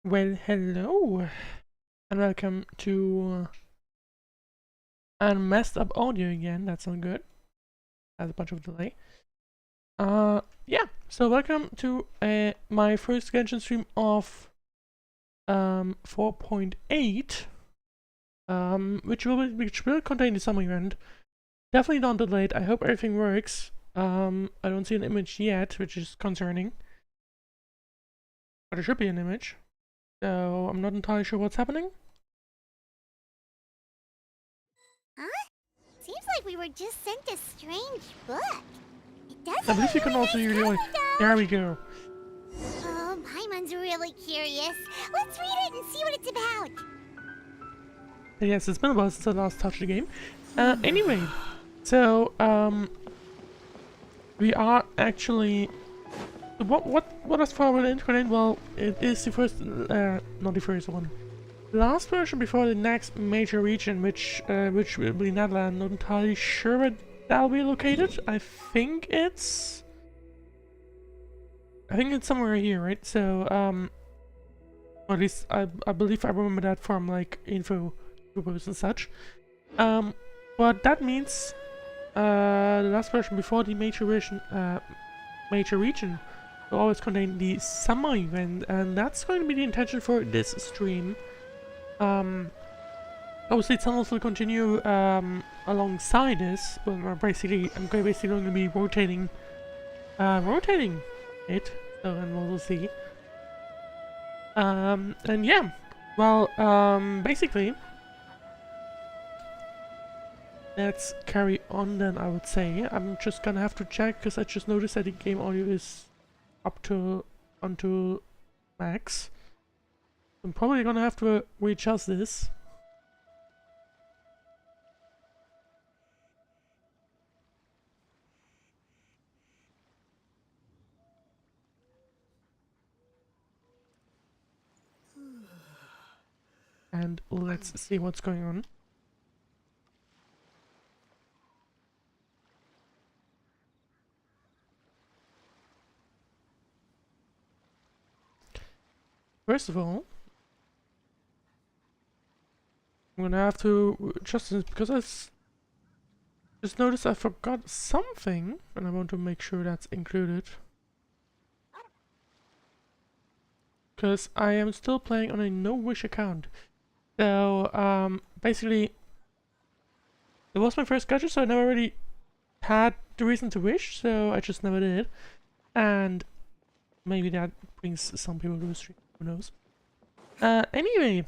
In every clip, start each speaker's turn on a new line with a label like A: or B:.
A: Well, hello, and welcome to messed up audio again. That's not good. Has a bunch of delay. Yeah. So welcome to my first Genshin stream of 4.8, which will contain the summer event. Definitely not delayed. I hope everything works. I don't see an image yet, which is concerning, but there should be an image. So I'm not entirely sure what's happening.
B: Huh? Seems like we were just sent a strange book. It doesn't
A: I believe you can also use your. There we go.
B: Oh, Paimon's really curious. Let's read it and see what it's about.
A: Yes, it's been a while since I last touched the game. Anyway, so we are actually what is forward internet? Well, it is the first, not the first one, last version before the next major region, which will be Netherlands. Not entirely sure where that'll be located. I think it's somewhere here, right? So or at least I believe I remember that from like info groups and such. But that means the last version before the major region will always contain the summer event, and that's going to be the intention for this stream. Obviously tunnels will continue alongside this, but I'm basically going to be rotating it, so and we'll see. And yeah, well, basically, let's carry on then, I would say. I'm just gonna have to check, because I just noticed that the game audio is up to onto max. I'm probably gonna have to readjust this. And let's see what's going on. First of all, I'm gonna have to adjust this because I just noticed I forgot something, and I want to make sure that's included. Because I am still playing on a no-wish account. So, basically, it was my first gacha, so I never really had the reason to wish, so I just never did. And maybe that brings some people to the stream, who knows. Anyway,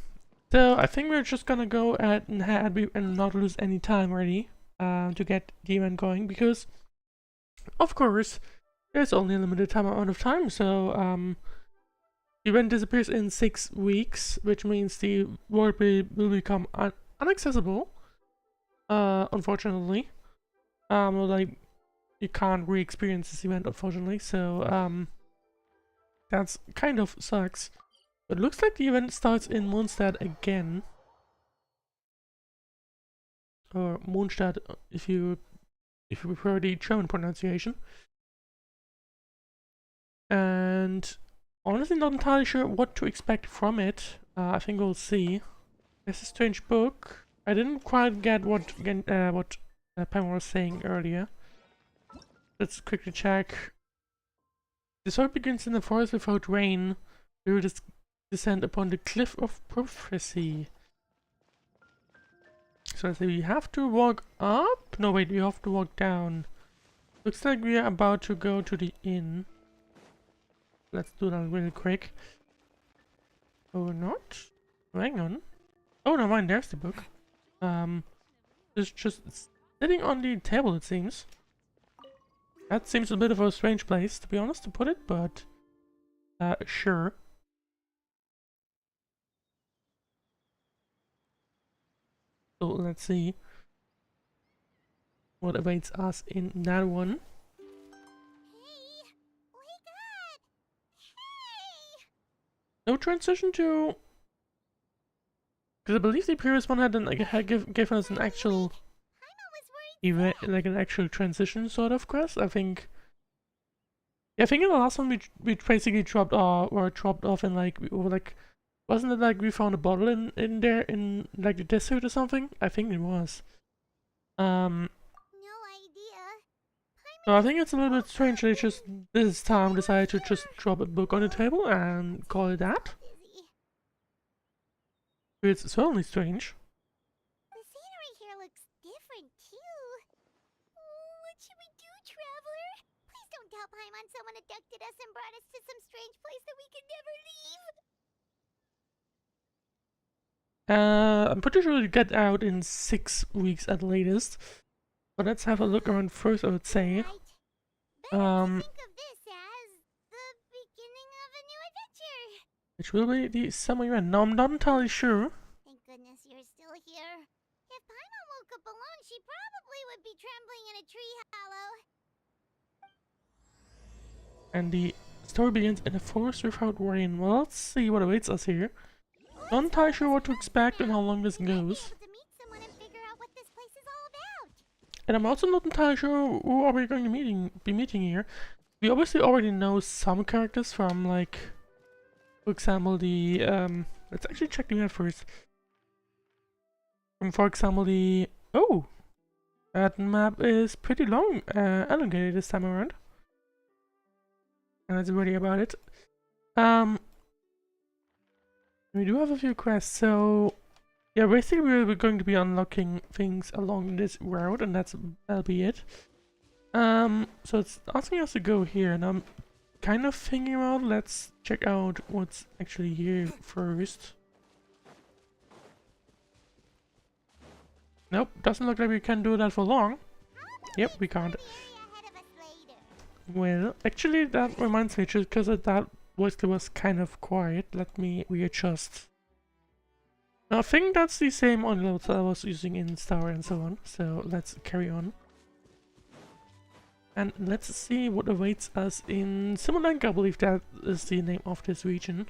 A: so I think we're just gonna go ahead and not lose any time really to get the event going, because of course there's only a limited amount of time. So the event disappears in 6 weeks, which means the world will become inaccessible, unfortunately. Like, you can't re-experience this event, unfortunately, so that's kind of sucks. It looks like the event starts in Mondstadt again. Or Mondstadt, if you prefer the German pronunciation. And honestly not entirely sure what to expect from it. I think we'll see. There's a strange book. I didn't quite get what Pam was saying earlier. Let's quickly check. The story begins in the forest without rain. We will descend upon the cliff of prophecy. So I say we have to walk up? No, wait, we have to walk down. Looks like we are about to go to the inn. Let's do that really quick. Or not? Hang on. Oh, no, mind, there's the book. It's just sitting on the table, it seems. That seems a bit of a strange place, to be honest, to put it, but sure. So let's see what awaits us in that one.
B: Hey, wake up! Hey!
A: No transition to, because I believe the previous one had given us an actual event, like an actual transition sort of quest. I think. Yeah, I think in the last one we basically dropped off and like we were like Wasn't it like we found a bottle in there in like the desert or something? I think it was.
B: No idea.
A: So I think it's a little bit strange they just this time decided to just drop a book on the table and call it that.
B: Dizzy.
A: It's certainly strange.
B: The scenery here looks different too. What should we do, traveler? Please don't tell Paimon someone abducted us and brought us to some strange place that we could never leave.
A: I'm pretty sure you get out in 6 weeks at latest. But let's have a look around first, I would say.
B: Right. Better think of this as the beginning of a new adventure.
A: Which will be the summer event. Now I'm not entirely sure.
B: Thank goodness you're still here. If Paimon woke up alone, she probably would be trembling in a tree hollow.
A: And the story begins in a forest without rain. Well, let's see what awaits us here. Not entirely sure what to expect and how long this goes.
B: To meet someone and figure out what this place is all about.
A: And I'm also not entirely sure who are we going to be meeting here. We obviously already know some characters from, like, for example, the let's actually check the map first. For example, oh, that map is pretty long, elongated this time around. And that's really about it. We do have a few quests, so yeah, basically we're going to be unlocking things along this route, and that'll be it. So it's asking us to go here, and I'm kind of thinking about, let's check out what's actually here first. Nope, doesn't look like we can do that for long. Yep, we can't. Well, actually that reminds me, just because that voice was kind of quiet, let me readjust. Now, I think that's the same audio that I was using in Star and so on, so let's carry on. And let's see what awaits us in Simulanka. I believe that is the name of this region.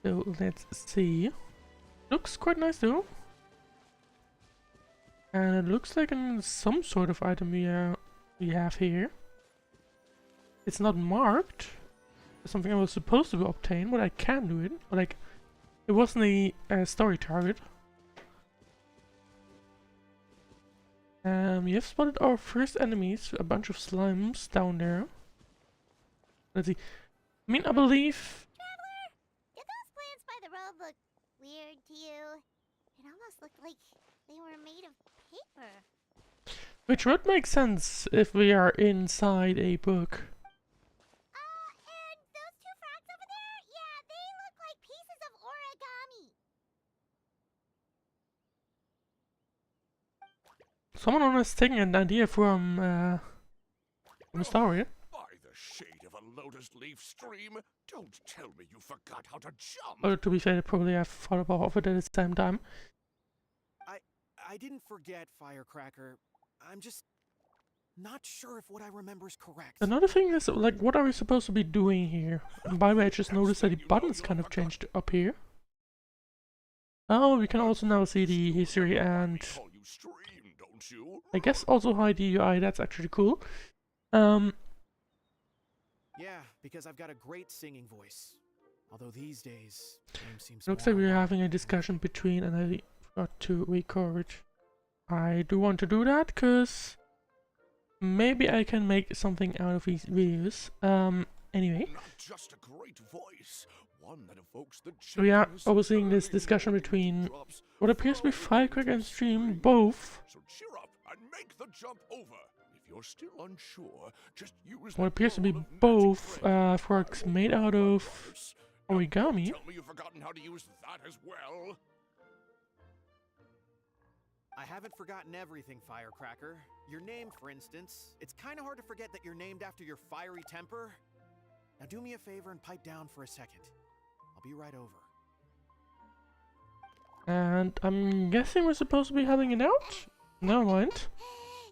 A: So let's see. Looks quite nice though. And it looks like some sort of item we have here. It's not marked. It's something I was supposed to obtain, but I can do it. But like, it wasn't a story target. We have spotted our first enemies, a bunch of slimes down there. Let's see. I mean, I believe...
B: Traveler, did those plants by the road look weird to you? It almost looked like they were made of paper.
A: Which would make sense if we are inside a book.
B: And those two frogs over there? Yeah, they look like pieces of origami.
A: Someone was taking an idea from the story.
C: By the shade of a lotus leaf stream, don't tell me you forgot how to jump.
A: Or to be fair, they probably have thought about it at the same time.
D: I didn't forget, Firecracker. I'm just not sure if what I remember is correct.
A: Another thing is, like, what are we supposed to be doing here? And by the way, I just noticed that the buttons kind of changed up here. Oh, we can also now see the history and I guess also hide the UI. That's actually cool.
D: Yeah, because I've got a great singing voice. Although these days, names seems
A: looks like we're having a discussion between, and I forgot to record. I do want to do that because maybe I can make something out of these videos. Anyway,
C: Not just a great voice, one that evokes the
A: we are
C: gentleness
A: overseeing
C: of
A: this
C: early
A: discussion between
C: raindrops
A: what appears to be
C: falling
A: Firecracker and
C: into the
A: Stream,
C: stream.
A: both.
C: So cheer up and make the jump over. If you're still unsure, just use
A: What
C: that
A: appears to be
C: bowl of magic
A: both
C: bread.
A: frogs made out of
C: Course. Now,
A: origami.
C: Tell me you've forgotten how to use that as well.
D: I haven't forgotten everything, Firecracker. Your name, for instance. It's kind of hard to forget that you're named after your fiery temper. Now do me a favor and pipe down for a second. I'll be right over.
A: And I'm guessing we're supposed to be having it out? Never mind.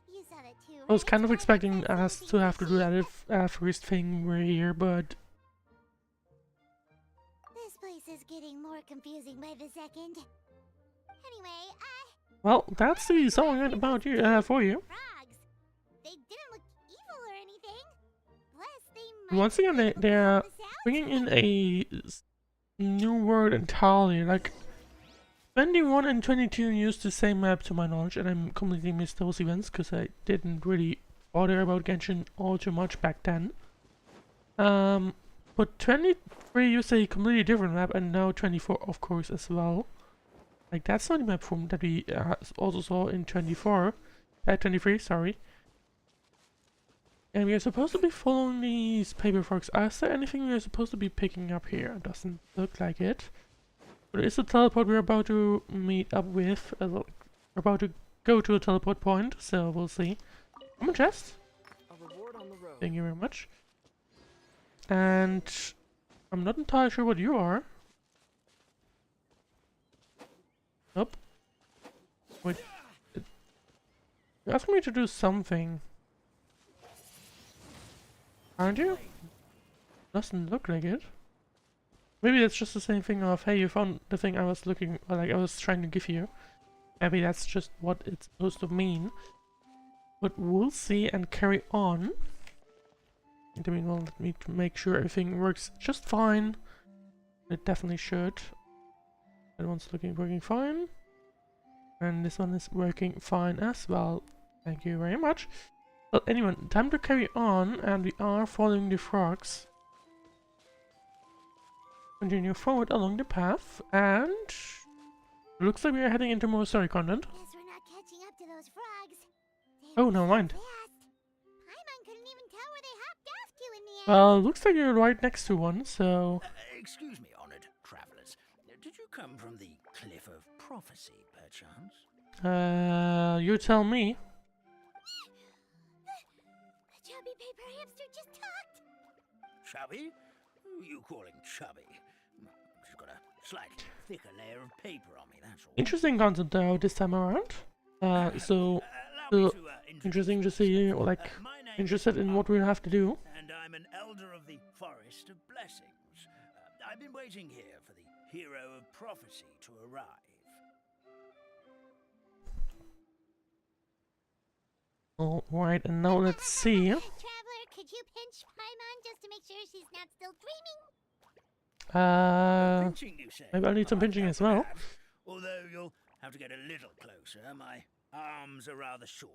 B: You saw that too,
A: I was
B: right?
A: kind of
B: It's
A: expecting
B: like
A: us to have to do that if first thing we're here, but
B: This place is getting more confusing by the second. Anyway,
A: well, that's the song about you for you.
B: frogs. They didn't look evil or anything.
A: Once again, they're bringing in a new world entirely. Like 21 and 22 used the same map to my knowledge, and I completely missed those events because I didn't really bother about Genshin all too much back then. But 23 used a completely different map, and now 24 of course as well. Like that's not the map from that we also saw in 23, sorry. And we are supposed to be following these paper frogs. Is there anything we are supposed to be picking up here? Doesn't look like it. But it is a teleport we're about to meet up with. We're about to go to a teleport point, so we'll see. I'm a chest. Thank you very much. And I'm not entirely sure what you are. Nope. Wait. You're asking me to do something. Aren't you? Doesn't look like it. Maybe that's just the same thing of, hey, you found the thing I was looking, or like I was trying to give you. Maybe that's just what it's supposed to mean. But we'll see and carry on. In the meanwhile, let me make sure everything works just fine. It definitely should. That one's working fine. And this one is working fine as well. Thank you very much. Well, anyway, time to carry on, and we are following the frogs. Continue forward along the path, and looks like we are heading into more story content.
B: Guess we're not catching up to those frogs.
A: Oh, never mind.
B: Paimon couldn't even tell where they hopped off to in the end.
A: Well, looks like you're right next to one, so...
E: Excuse me, honored travelers. Did you come from the Cliff of Prophecy, perchance?
A: You tell me.
B: The chubby paper hamster just talked.
E: Chubby? Who are you calling chubby? She's got a slightly thicker layer of paper on me, that's all.
A: Interesting concept though this time around. So interesting to see, like, interested in what we'll have to do.
E: And I'm an elder of the Forest of Blessings. I've been waiting here for the hero of prophecy to arrive.
A: Alright, and now let's see.
B: Traveler, could you pinch Paimon just to make sure she's not still dreaming?
E: Pinching, you say?
A: Maybe I'll need some pinching as well.
E: Perhaps, although you'll have to get a little closer. My arms are rather short.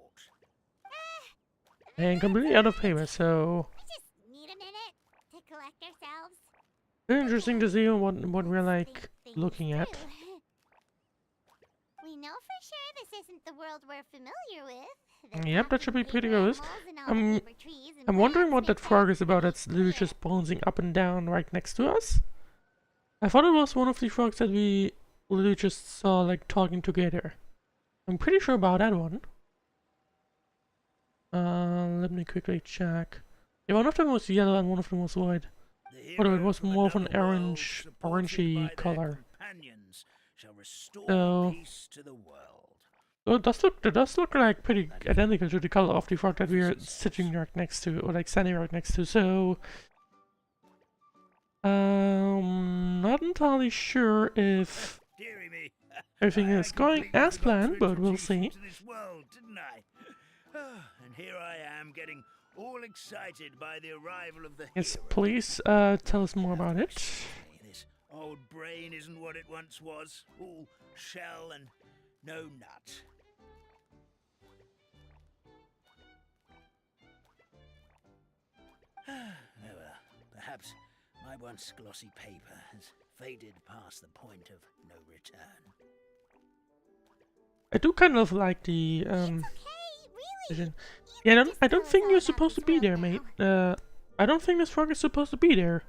A: And completely out of paper, so...
B: We just need a minute to collect ourselves.
A: Very interesting to see what we're, like,
B: Think things
A: looking at.
B: through. We know for sure this isn't the world we're familiar with. There's
A: Yep, that
B: lots
A: should
B: of
A: be pretty
B: paper
A: good.
B: animals and all the paper trees and
A: I'm wondering
B: plants
A: what that
B: make
A: frog is about that's literally just bouncing up and down right next to us. I thought it was one of the frogs that we literally just saw, like, talking together. I'm pretty sure about that one. Let me quickly check. Yeah, one of them was yellow and one of them was white. Although it was more of an orangey color. So...
E: Peace to the world.
A: Oh, it does look like pretty identical to the color of the frog that we are sitting right next to, or like standing right next to, so... not entirely sure if
E: Dearie me.
A: everything is going as planned, but we'll see.
E: To this world, didn't I? And here I am getting all excited by the arrival of the
A: Yes,
E: hero.
A: please tell us more about it.
E: This old brain isn't what it once was. All shell and no nut. Oh well, perhaps my once glossy paper has faded past the point of no return.
A: I do kind of like the
B: Okay, really.
A: vision.
B: You
A: Yeah,
B: can just
A: I
B: tell
A: don't
B: us
A: think
B: all
A: you're
B: about
A: supposed to
B: this
A: be
B: world
A: there,
B: now.
A: mate. I don't think this frog is supposed to be there.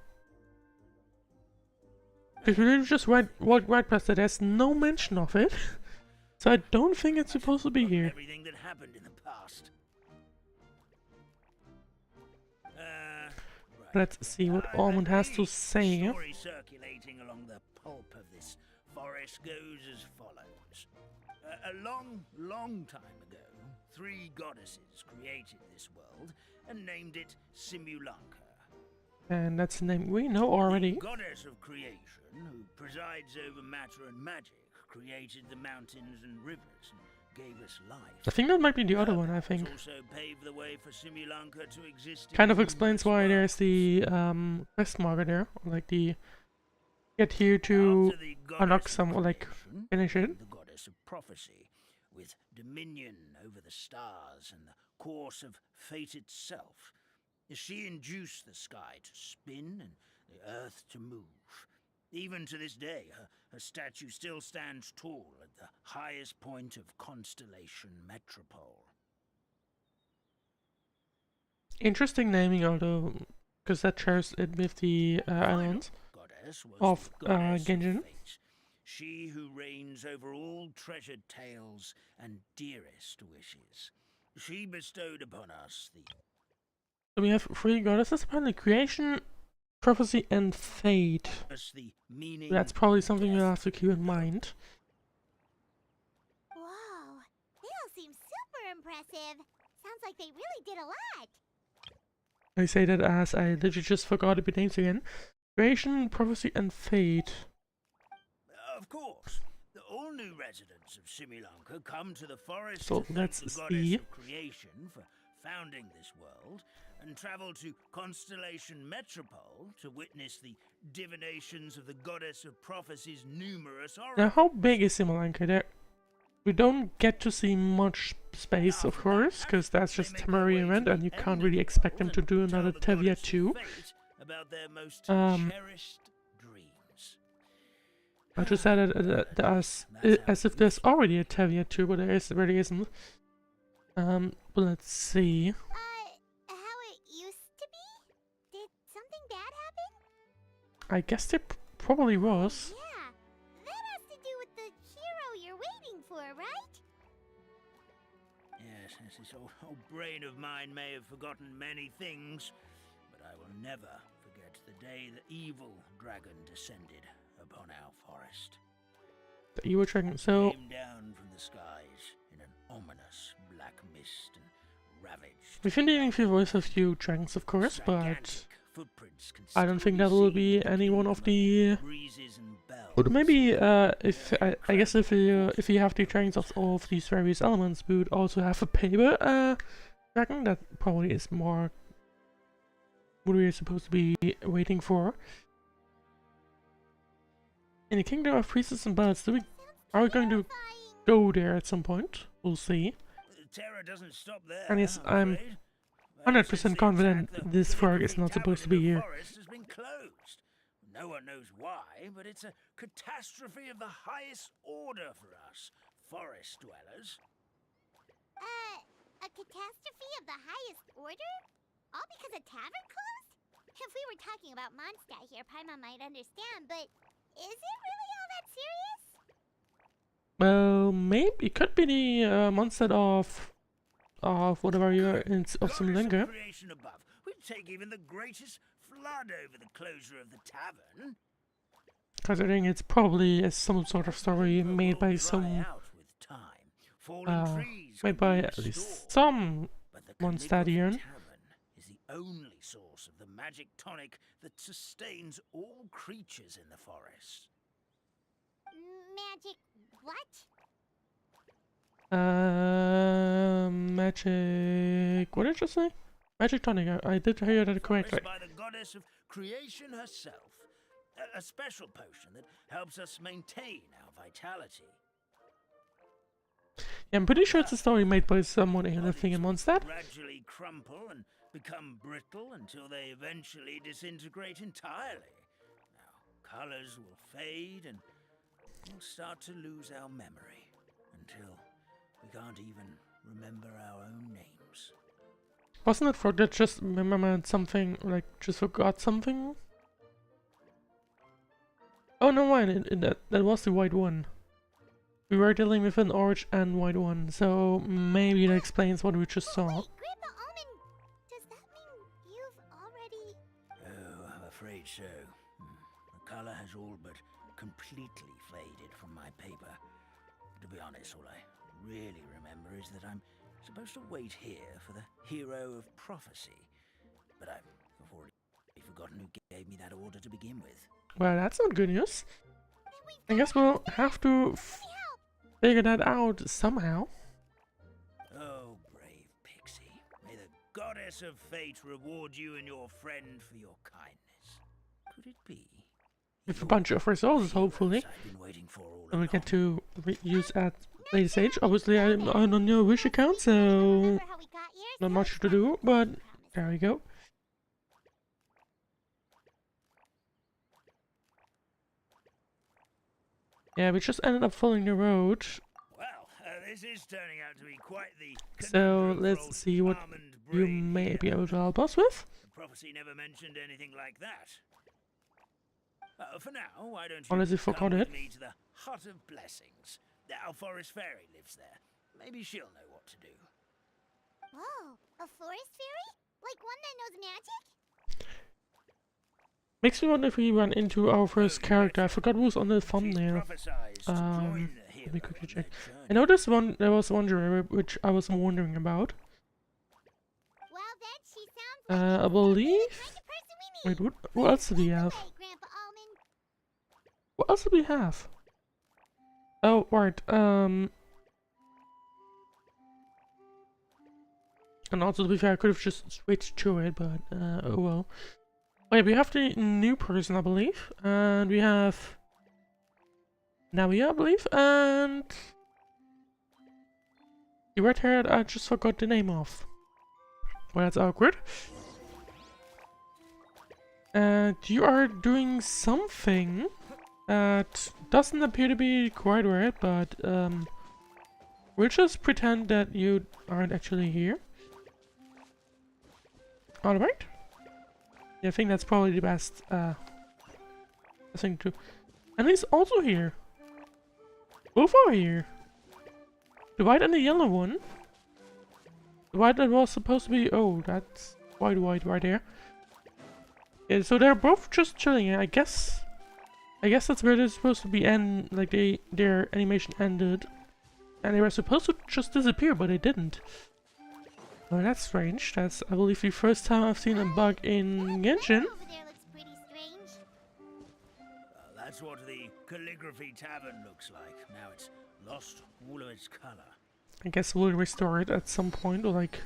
A: Because we literally just walked right past it. There's no mention of it. So I don't think it's supposed to be here.
E: Everything that happened in the past. Right.
A: Let's see what Almond has to say.
E: The story circulating along the pulp of this forest goes as follows. A long, long time ago, 3 goddesses created this world and named it Simulanka.
A: And that's the name we know already.
E: The goddess of creation, who presides over matter and magic, created the mountains and rivers, and gave us life.
A: I think that might be the other one, I
E: It's
A: think.
E: also paved the way for Simulanka to exist in
A: Kind of
E: numerous
A: explains why there's the quest marker there. Like the get here to
E: After the
A: unlock
E: goddess of
A: some, or like
E: creation,
A: finish it.
E: came the goddess of prophecy, with dominion over the stars and the course of fate itself. She induced the sky to spin and the earth to move. Even to this day, her statue still stands tall at the highest point of Constellation Metropole.
A: Interesting naming, although, because that shares it with the islands
E: Goddess was
A: of
E: the goddess
A: Genshin.
E: of fate, she who reigns over all treasured tales and dearest wishes. She bestowed upon us the
A: So we have 3 goddesses, apparently: creation, prophecy, and fate.
E: meaning.
A: That's probably something you'll have to keep in mind.
B: Whoa, they all seem super impressive. Sounds like they really did a lot.
A: I say that as I literally just forgot the names again. Creation, prophecy, and fate.
E: Of course, all new residents of Simulanka come to the forest
A: So
E: to thank
A: let's
E: the
A: see.
E: goddess of creation for founding this world, and travel to Constellation Metropole to witness the divinations of the goddess of prophecy's numerous oracles.
A: Now, how big is Simulanka? There, we don't get to see much space, of course, because that's just a temporary event, and you can't really expect them to do another Tevia 2.
E: About their most
A: Um,
E: cherished dreams.
A: I just said it as if there's already a Tevia 2, but really isn't. But let's see.
B: How it used to be? Did something bad happen?
A: I guess there probably was.
B: Yeah, that has to do with the hero you're waiting for, right?
E: Yes, this old brain of mine may have forgotten many things, but I will never forget the day the evil dragon descended upon our forest.
A: The evil dragon. So
E: Came down from the skies in an ominous black mist and ravaged.
A: we've been dealing with voice of few dragons, of course, but
E: Gigantic footprints can
A: I don't
E: still
A: think that will
E: seen
A: be
E: in
A: any one of
E: kingdom
A: the.
E: breezes and bells.
A: But maybe if I guess if you have the dragons of all of these various elements, we would also have a paper dragon. That probably is more what we're supposed to be waiting for. In the kingdom of priests and bards, are we going to
B: Terrifying.
A: go there at some point? We'll see.
E: Terror doesn't stop there.
A: And yes,
E: I'm
A: I'm
E: afraid.
A: 100%
E: Since the
A: confident
E: attack, the
A: this frog is
E: Calligraphy
A: not supposed to be
E: Tavern in
A: here.
E: the forest has been closed. No one knows why, but it's a catastrophe of the highest order for us, forest dwellers.
B: A catastrophe of the highest order? All because a tavern closed? If we were talking about Mondstadt here, Paimon might understand, but is it really all that serious?
A: Well, maybe it could be the monster of whatever you're in of
E: Goddess
A: Simulanka.
E: of creation above, we'd take even the greatest flood over the closure of the tavern.
A: Considering it's probably some sort of story
E: River
A: made
E: will
A: by
E: dry
A: some
E: out with time. Fallen trees
A: made
E: can
A: by
E: be
A: at least
E: restored.
A: some
E: But the
A: Mondstadt
E: Calligraphy
A: Tavern
E: is the only source of the magic tonic that sustains all creatures in the forest.
B: Magic what?
A: magic. What did you say? Magic tonic. I did hear that correctly.
E: By the goddess of creation herself. A special potion that helps us maintain our vitality.
A: Yeah, I'm pretty sure it's a story made by someone in a thing in Mondstadt.
E: Gradually crumple and become brittle until they eventually disintegrate entirely. Now, colors will fade and we'll start to lose our memory until we can't even remember our own names.
A: Wasn't it Frog that just remembered something, like just forgot something? Oh no, wait, that was the white one. We were dealing with an orange and white one, so maybe that explains what we just saw.
B: Wait, Grandpa Almond, does that mean you've already...
E: Oh, I'm afraid so. The color has all but completely faded from my paper. To be honest, all I really remember is that I'm supposed to wait here for the hero of prophecy. But I've already forgotten who gave me that order to begin with.
A: Well, that's not good news. I guess we'll have to figure that out somehow.
E: goddess of fate reward you and your friend for your kindness? Could it be?
A: With a bunch of resources, hopefully.
E: I've been waiting for all
A: And we get
E: along.
A: to use at later stage. Obviously, I'm on a no wish account, so
B: Remember how we got here?
A: not
B: So
A: much to do, but there we go. Yeah, we just ended up following the road,
E: Well, this is turning out to be quite the
A: so
E: conundrum for
A: let's
E: old
A: see what
E: almond
A: you
E: brain
A: may
E: here.
A: be able to help us with.
E: The prophecy never mentioned anything like that. For now, why don't you
A: Unless you
E: come
A: forgot
E: with
A: it.
E: me to the Hut of Blessings? Our forest fairy lives there. Maybe she'll know what to do.
B: Whoa, a forest fairy? Like one that knows magic?
A: Makes me wonder if we run into our first
E: Oh,
A: character. I
E: yes.
A: forgot who was on the
E: She's
A: thumbnail.
E: prophesied to join the
A: Let me
E: hero
A: quickly
E: on
A: check.
E: their
A: I
E: journey.
A: noticed there was one genre which I was wondering about.
B: Well, then she sounds like
A: I believe.
B: the kind of person we need.
A: Wait, what else do we have?
B: Away, Grandpa Almond.
A: What else do we have? Oh, right. And also, to be fair, I could have just switched to it, but oh well. Wait, we have the new person, I believe, and we have Navi, I believe, and the red haired. I just forgot the name of. Well, that's awkward. And you are doing something that doesn't appear to be quite right, but we'll just pretend that you aren't actually here. Alright. Yeah, I think that's probably the best thing to do. And he's also here. Both are here. The white and the yellow one. The white that was supposed to be... Oh, that's white right there. Yeah, so they're both just chilling. I guess that's where they're supposed to be end. Like their animation ended. And they were supposed to just disappear, but they didn't. Oh, that's strange. That's, I believe, the first time I've seen a bug in Genshin.
B: Over there looks pretty strange.
E: That's what the calligraphy tavern looks like. Now it's lost all of its color.
A: I guess we'll restore it at some point, or like...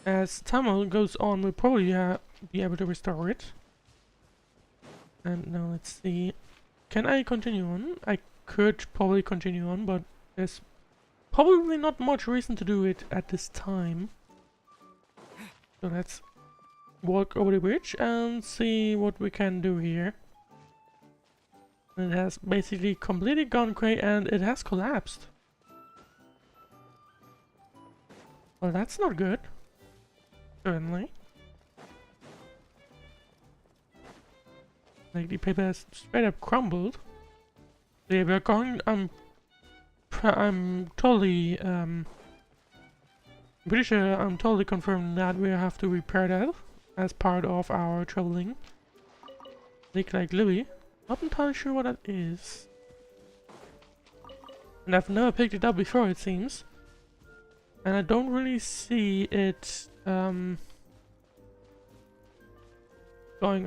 A: As time goes on, we'll probably be able to restore it. And now let's see. Can I continue on? I could probably continue on, but there's probably not much reason to do it at this time. So let's walk over the bridge and see what we can do here. It has basically completely gone cray and it has collapsed. Well, that's not good. Certainly. Like the paper has straight up crumbled. Yeah, we're going. I'm totally pretty sure I'm totally confirmed that we have to repair that as part of our traveling. Like Libby. Not entirely sure what that is. And I've never picked it up before, it seems. And I don't really see it going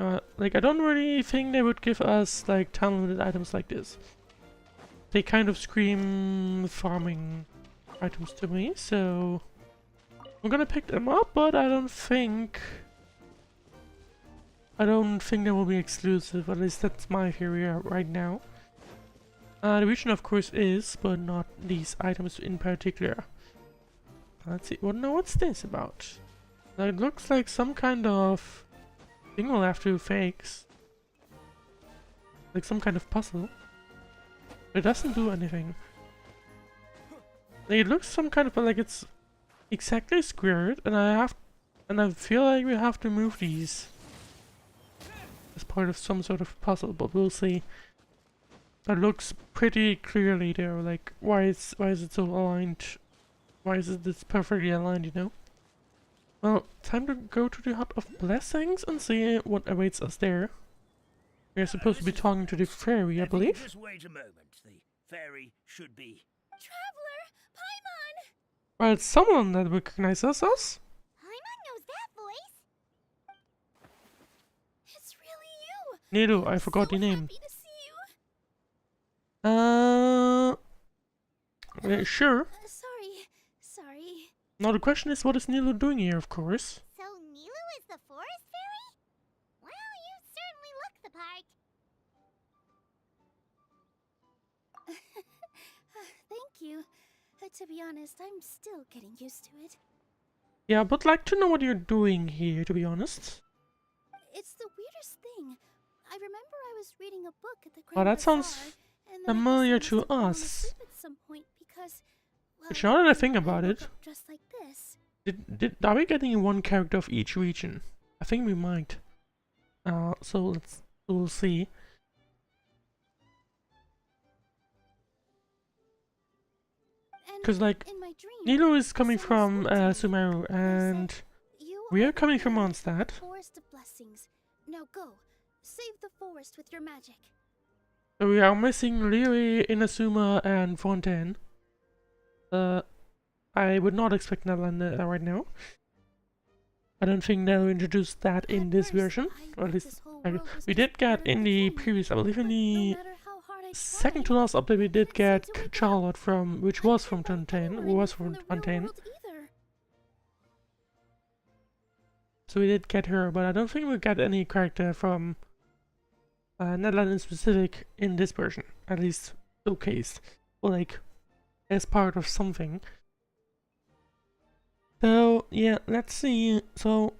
A: on. Like, I don't really think they would give us like time-limited items like this. They kind of scream farming items to me, so I'm gonna pick them up, but I don't think they will be exclusive. At least that's my theory right now. The region, of course, is, but not these items in particular. Let's see. Well, no, what's this about? It looks like some kind of thing we'll have to fix. Like some kind of puzzle. It doesn't do anything. Like, it looks some kind of like it's exactly squared, and I feel like we have to move these as part of some sort of puzzle, but we'll see. That looks pretty clearly there. Like, why is it so aligned? Why is it this perfectly aligned, you know? Well, time to go to the Hut of Blessings and see what awaits us there. We're supposed to be talking to the fairy, I
E: If you
A: believe.
E: just wait a moment. The fairy should be.
B: Traveler, Paimon!
A: Well, it's someone that recognizes us.
B: Paimon knows that voice. It's really you.
A: Neither, I forgot
B: so
A: the name.
B: Happy to see you.
A: Sure.
B: Sorry.
A: Now the question is, what is Nilo doing here, of course?
B: So Nilu is the forest fairy? Well, you certainly look the part.
F: Thank you. To be honest, I'm still getting used to it.
A: Yeah, but like to know what you're doing here, to be honest.
F: It's the weirdest thing. I remember I was reading a book at the
A: Oh,
F: Grand
A: that sounds
F: Bazaar, and then I
A: familiar
F: guess I
A: to
F: must have fallen
A: us.
F: asleep at some point because,
A: Which
F: well,
A: now that I think about
F: woke
A: it,
F: up just like this.
A: are we getting one character of each region? I think we might. So we'll see. Because like
F: In my dream,
A: Nilo is coming
F: someone
A: from
F: spoke to me.
A: Sumeru,
F: They
A: and
F: said, "You
A: we are
F: the
A: coming from
F: fairy of the
A: Mondstadt.
F: Forest of Blessings. Now go, save the forest with your magic."
A: So we are missing Leary, Inazuma, and Fontaine. I would not expect Netherland right now. I don't think they'll introduce that in
F: At
A: this
F: first,
A: version,
F: I
A: or at
F: thought
A: least
F: this whole
A: we
F: world was
A: did
F: just
A: get
F: part of
A: in the
F: entertainment,
A: previous, I believe in
F: but no
A: the
F: matter how hard I
A: second to
F: tried,
A: last update, we
F: I
A: did
F: couldn't
A: get
F: seem to wake up.
A: Charlotte from, which
F: I
A: was
F: can't
A: from
F: find
A: Fontaine,
F: anyone
A: who was
F: from
A: from
F: the real
A: Fontaine.
F: world either.
A: So we did get her, but I don't think we got any character from Netherlands in specific in this version, at least showcased, or like as part of something. So yeah, let's see. So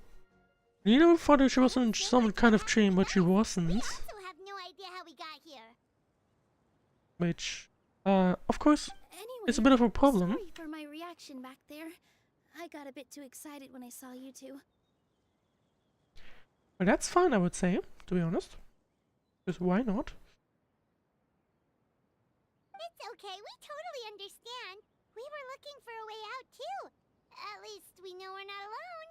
A: Nino thought that she was in some kind of train, but she
B: We
A: wasn't,
B: also have no idea how we got here.
A: which of course
F: Anyway,
A: is a bit of a problem.
F: sorry for my reaction back there. I got a bit too excited when I saw you two.
A: But that's fine, I would say, to be honest. Because why not?
B: It's okay, we totally understand. We were looking for a way out too. At least we know we're not alone.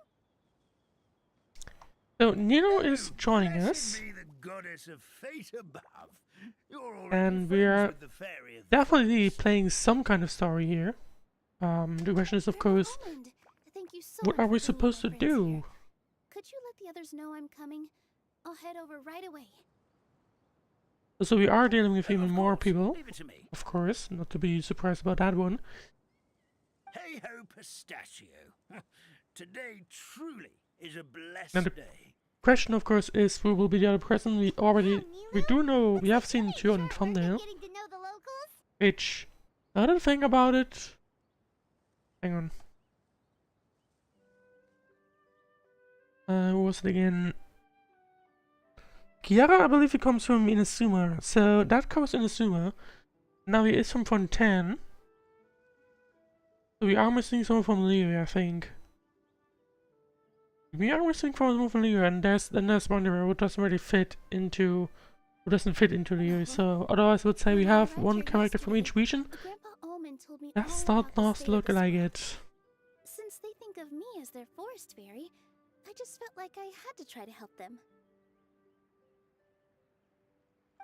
A: So Nino is joining
E: Blessed
A: us.
E: be the goddess of fate above. You're already
A: And
E: friends
A: we're
E: with the fairy of the
A: definitely
E: forest.
A: playing some kind of story here. The question is, of
F: Grandpa
A: course,
F: Almond, thank you so
A: what
F: much
A: are we
F: for bringing
A: supposed to
F: my friends
A: do?
F: here. Could you let the others know I'm coming? I'll head over right away.
A: So we are dealing with even
E: Of
A: more
E: course,
A: people,
E: leave it to me.
A: of course, not to be surprised about that one.
E: Hey ho, pistachio. Today truly is a blessed
A: And the-
E: day.
A: Question, of course, is who will be the other person. We do know, we have seen two on thumbnail,
B: Getting to know the locals?
A: which, another thing about it, hang on. Who was it again? Kiara, I believe he comes from Inazuma, so that covers Inazuma. Now he is from Fontaine. So we are missing someone from Leary, I think. We are missing someone from Leary, and there's Wanderer who doesn't really fit into, Leary. So otherwise, I would say we
F: When I
A: have
F: arrived
A: one
F: here
A: character from each
F: yesterday,
A: region.
F: Grandpa Almond told me
A: That's
F: all
A: not
F: about the
A: not
F: state of
A: look
F: this
A: like
F: world.
A: it.
F: Since they think of me as their forest fairy, I just felt like I had to try to help them.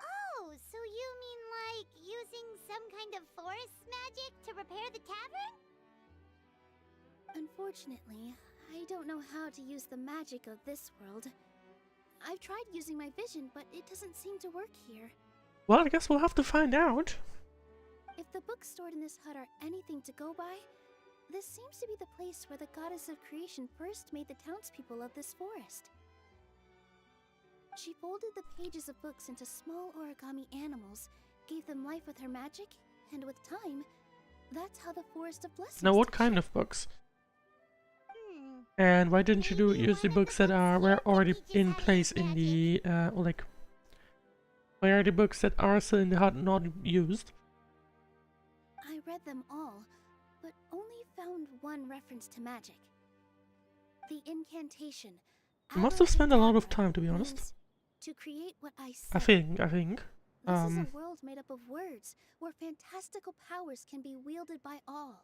B: Oh, so you mean like using some kind of forest magic to repair the tavern?
F: Unfortunately, I don't know how to use the magic of this world. I've tried using my vision, but it doesn't seem to work here.
A: Well, I guess we'll have to find out.
F: If the books stored in this hut are anything to go by, this seems to be the place where the goddess of creation first made the townspeople of this forest. She folded the pages of books into small origami animals, gave them life with her magic, and with time, that's how the Forest of Blessings
A: Now, what
F: took
A: kind
F: shape.
A: of books?
B: Hmm.
A: And why didn't you use the books that were already
B: Teaches
A: in
B: how to
A: place
B: use
A: in the or like? Where are the books that are still in the hut not used?
F: I read them all, but only found one reference to magic. The incantation.
A: You must have spent a lot of
F: Abracadabra,
A: time, to be honest.
F: means to create what I say.
A: I think.
F: This is a world made up of words, where fantastical powers can be wielded by all.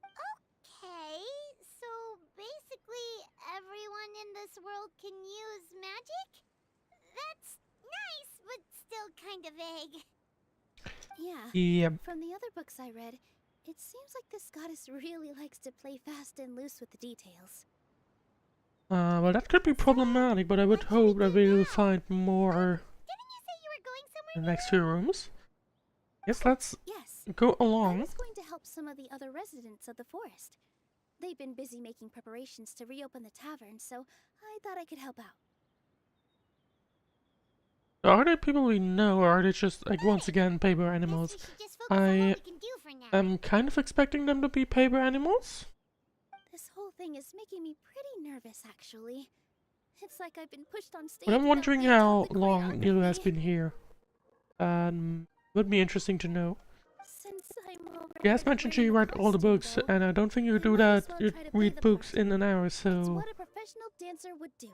B: Okay, so basically everyone in this world can use magic? That's nice, but still kind of vague.
F: Yeah.
A: Yeah.
F: From the other books I read, it seems like this goddess really likes to play fast and loose with the details.
A: Well, that could be problematic, but I would hope that we'll find more
B: Didn't you say you were going somewhere
A: in the
B: new?
A: next few rooms. Yes, let's
F: Yes,
A: go
F: I
A: along.
F: was going to help some of the other residents of the forest. They've been busy making preparations to reopen the tavern, so I thought I could help out.
A: Are they people we know, or are they just, like, once again, paper
B: Guess
A: animals?
B: we should just focus on
A: I
B: what we can do for now.
A: am kind of expecting them to be paper animals.
F: This whole thing is making me pretty nervous, actually. It's like I've been pushed on stage.
A: But I'm
F: without
A: wondering
F: being
A: how
F: taught the
A: long Nilu has
F: choreography.
A: been here. Would be interesting to know.
F: Since I'm already
A: She has mentioned she read all the books, and I don't think you do that. You read books in an hour,
F: It's
A: so
F: what a professional dancer would do.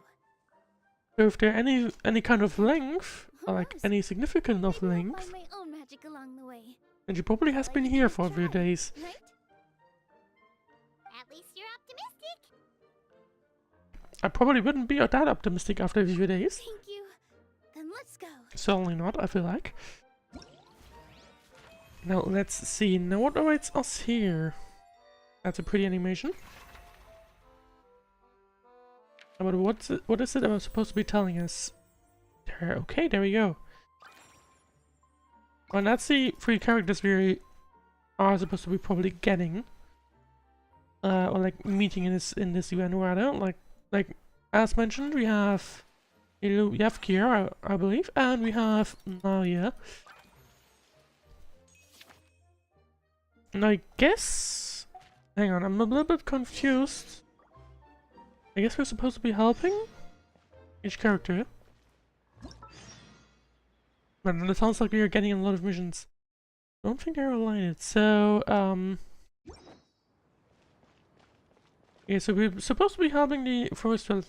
A: if they're any kind of length, or like
F: knows?
A: any significant of
F: Maybe I'll
A: length,
F: find my own magic along the way,
A: then she probably has been here for a few days.
F: right?
B: At least you're optimistic.
A: I probably wouldn't be that optimistic after a few days.
F: Thank you. Then let's go.
A: Certainly not, I feel like. Now, let's see. Now, what awaits us here? That's a pretty animation. But what is it I'm supposed to be telling us? There, okay, there we go. Well, that's the 3 characters we are supposed to be probably getting. Or like meeting in this event rather. Like as mentioned, we have Kira, I believe, and we have Nalia. And I guess... Hang on, I'm a little bit confused. I guess we're supposed to be helping each character. But it sounds like we are getting a lot of missions. I don't think they're aligned. So, yeah, so we're supposed to be helping the forest dwellers.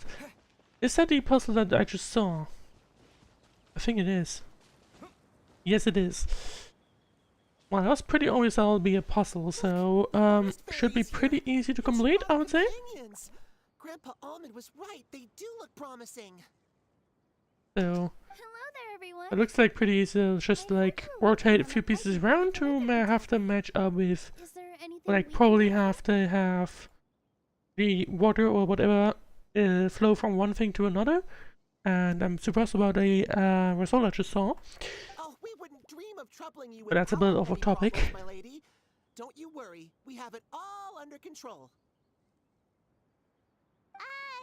A: Is that the puzzle that I just saw? I think it is. Yes, it is. Well, that's pretty obvious that'll be a puzzle, so, should be pretty easy to complete, I would say.
G: Companions. Grandpa Almond was right. They do look promising.
A: So,
F: Hello there, everyone.
A: it looks like pretty easy to just, like, rotate a few pieces around to have them match up with,
F: Is there anything
A: like,
F: we
A: probably
F: can do?
A: have to have the water or whatever flow from one thing to another. And I'm surprised about the result I just saw.
G: Oh, we wouldn't dream of troubling you with
A: But that's a bit
G: our
A: off a
G: many
A: topic.
G: problems, my lady. Don't you worry. We have it all under control.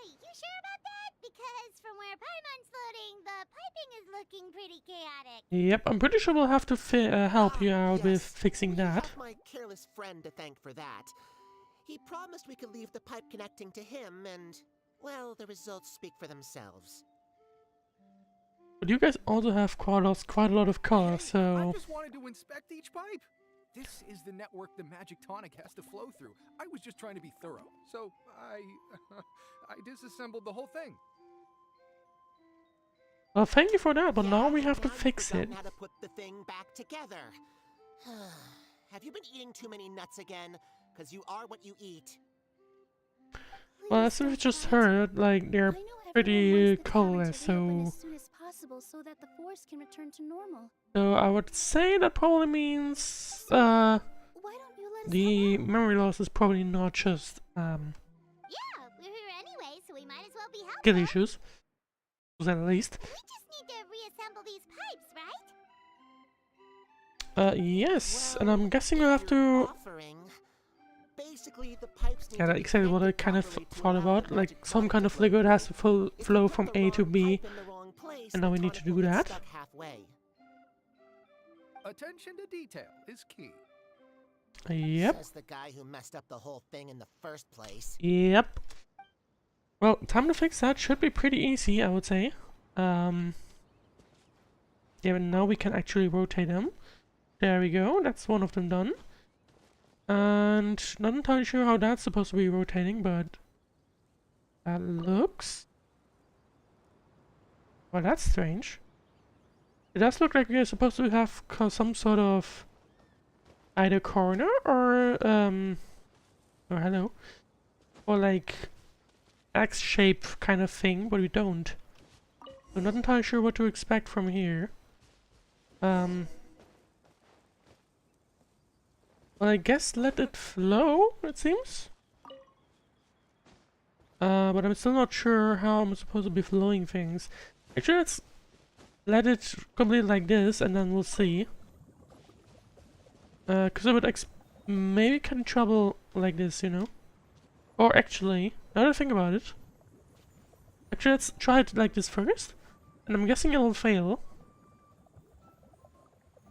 B: You sure about that? Because from where Paimon's floating, the piping is looking pretty chaotic.
A: Yep, I'm pretty sure we'll have to help you out with
G: Yes.
A: fixing
G: We
A: that.
G: have my careless friend to thank for that. He promised we could leave the pipe connecting to him, and, well, the results speak for themselves.
A: But you guys also have quite a lot of color,
H: I
A: so...
H: just wanted to inspect each pipe. This is the network the magic tonic has to flow through. I was just trying to be thorough, so I disassembled the whole thing.
A: Well, thank you for that, but now we have to
G: Now you've
A: fix it.
G: forgotten how to put the thing back together. Have you been eating too many nuts again? Because you are what you eat.
A: Well,
F: Please
A: as we
F: don't
A: just
F: try to.
A: heard, like,
F: I
A: they're
F: know everyone
A: pretty
F: wants the tavern
A: colorless,
F: to reopen
A: so...
F: as soon as possible so that the forest can return to normal.
A: So I would say that probably means,
F: Why don't you let us
A: the
F: help out?
A: memory loss is probably not just,
B: Yeah, we're here anyway, so we might as well be helpful.
A: skill issues. At least.
B: We just need to reassemble these pipes, right?
A: Yes, and
G: Well,
A: I'm guessing we'll
G: if
A: have
G: you're
A: to...
G: offering, basically the pipes need
A: Yeah,
G: to
A: that's
G: be
A: exactly what I
G: connected
A: kind of
G: properly to
A: thought
G: allow
A: about.
G: the
A: Like,
G: magic
A: some
G: tonic
A: kind
G: to
A: of
G: flow.
A: liquid has to
G: If you
A: flow
G: put
A: from
G: the
A: A to
G: wrong
A: B.
G: pipe in the wrong place,
A: and now
G: the
A: we need to
G: tonic
A: do
G: will get
A: that.
G: stuck halfway.
H: Attention to detail is key.
A: Yep.
G: Says the guy who messed up the whole thing in the first place.
A: Yep. Well, time to fix that should be pretty easy, I would say. Yeah, but now we can actually rotate them. There we go, that's one of them done. And not entirely sure how that's supposed to be rotating, but that looks... Well, that's strange. It does look like we are supposed to have some sort of either corner or hello, or like X shape kind of thing, but we don't. I'm not entirely sure what to expect from here. Well, I guess let it flow, it seems. But I'm still not sure how I'm supposed to be flowing things. Actually, let's let it complete like this, and then we'll see. Because I would maybe can travel like this, you know? Or actually, now that I think about it, actually let's try it like this first, and I'm guessing it'll fail.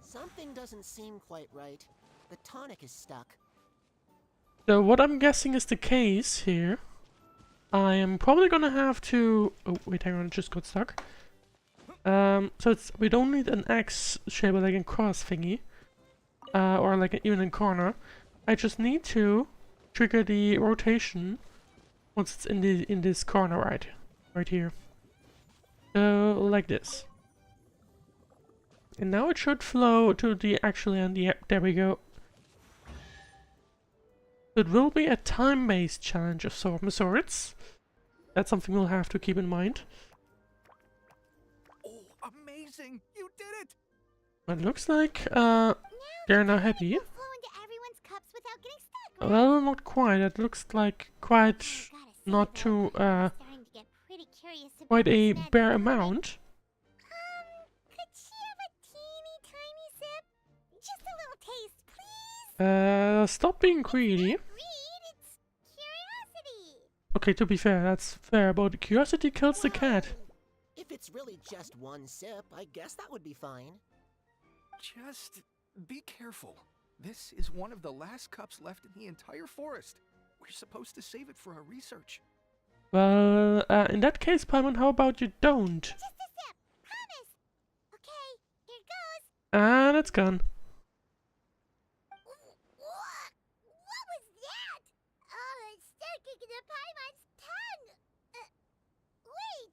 G: Something doesn't seem quite right. The tonic is stuck.
A: So what I'm guessing is the case here, I am probably gonna have to... Oh, wait, hang on, it just got stuck. So we don't need an X shape like a cross thingy, or like even a corner. I just need to trigger the rotation once it's in this corner right here. So like this. And now it should flow to the actual end. Yep, there we go. It will be a time-based challenge of sorts. That's something we'll have to keep in mind.
H: Oh, amazing! You did it!
A: It looks like they're now happy.
B: It'll flow into everyone's cups without getting stuck, right?
A: Well, not quite. It looks like quite
B: Gotta say,
A: not
B: though,
A: too
B: I'm starting to get pretty curious about
A: quite a
B: this next
A: bare
B: moment.
A: amount.
B: Could she have a teeny tiny sip? Just a little taste, please?
A: Stop being greedy.
B: Read, it's curiosity.
A: Okay, to be fair, that's fair, but curiosity kills the cat.
G: Well, if it's really just one sip, I guess that would be fine.
H: Just be careful. This is one of the last cups left in the entire forest. We're supposed to save it for our research.
A: Well, in that case, Paimon, how about you don't?
B: Just a sip, promise. Okay, here goes.
A: And it's gone.
B: What was that? Oh, it's sticking to Paimon's tongue. Wait,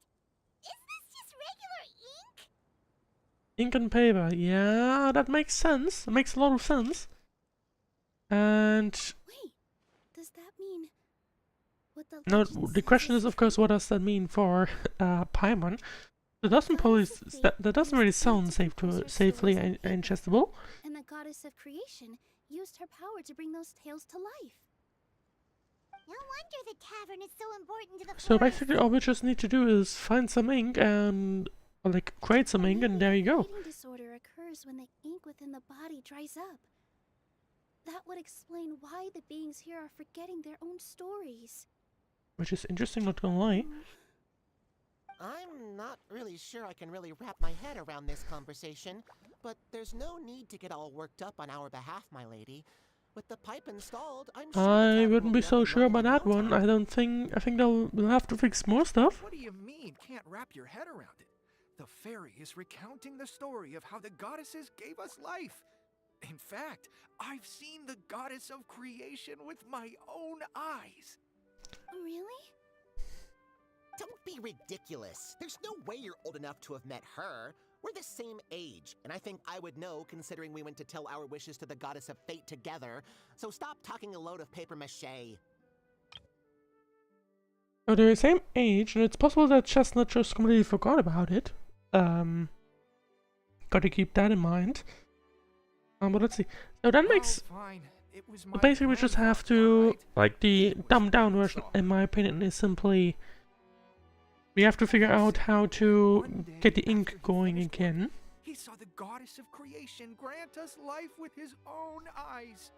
B: is this just regular ink?
A: Ink and paper. Yeah, that makes sense. It makes a lot of sense. And
F: Wait, does that mean what the
A: no,
F: legend
A: the
F: says
A: question is, of course, what does that mean for Paimon? That doesn't probably that doesn't really sound safely ingestible.
F: And the goddess of creation used her power to bring those tales to life.
B: No wonder the tavern is so important to the
A: So
B: forest.
A: basically, all we just need to do is find some ink and like create some ink, and there you go.
F: Reading disorder occurs when the ink within the body dries up. That would explain why the beings here are forgetting their own stories.
A: Which is interesting, not gonna lie.
G: I'm not really sure I can really wrap my head around this conversation, but there's no need to get all worked up on our behalf, my lady. With the pipe installed, I'm sure the
A: I
G: tavern
A: wouldn't
G: will
A: be so
G: up and
A: sure
G: running
A: about
G: in
A: that
G: no
A: one.
G: time.
A: I think we'll have to fix more stuff.
H: What do you mean, can't wrap your head around it? The fairy is recounting the story of how the goddesses gave us life. In fact, I've seen the goddess of creation with my own eyes.
F: Really?
G: Don't be ridiculous. There's no way you're old enough to have met her. We're the same age, and I think I would know considering we went to tell our wishes to the goddess of fate together. So stop talking a load of paper mache.
A: So they're the same age, and it's possible that Chestnut just completely forgot about it. Gotta keep that in mind. But let's see. So that makes...
H: Oh, fine. It was
A: So
H: my
A: basically we just have
H: grandfather,
A: to...
H: alright?
A: Like, the
H: It was
A: dumbed down
H: him,
A: version,
H: so-
A: in my opinion, is simply... We have to figure out how to
H: One day
A: get the
H: after
A: ink
H: he
A: going
H: finished
A: again.
H: work, he saw the goddess of creation grant us life with his own eyes.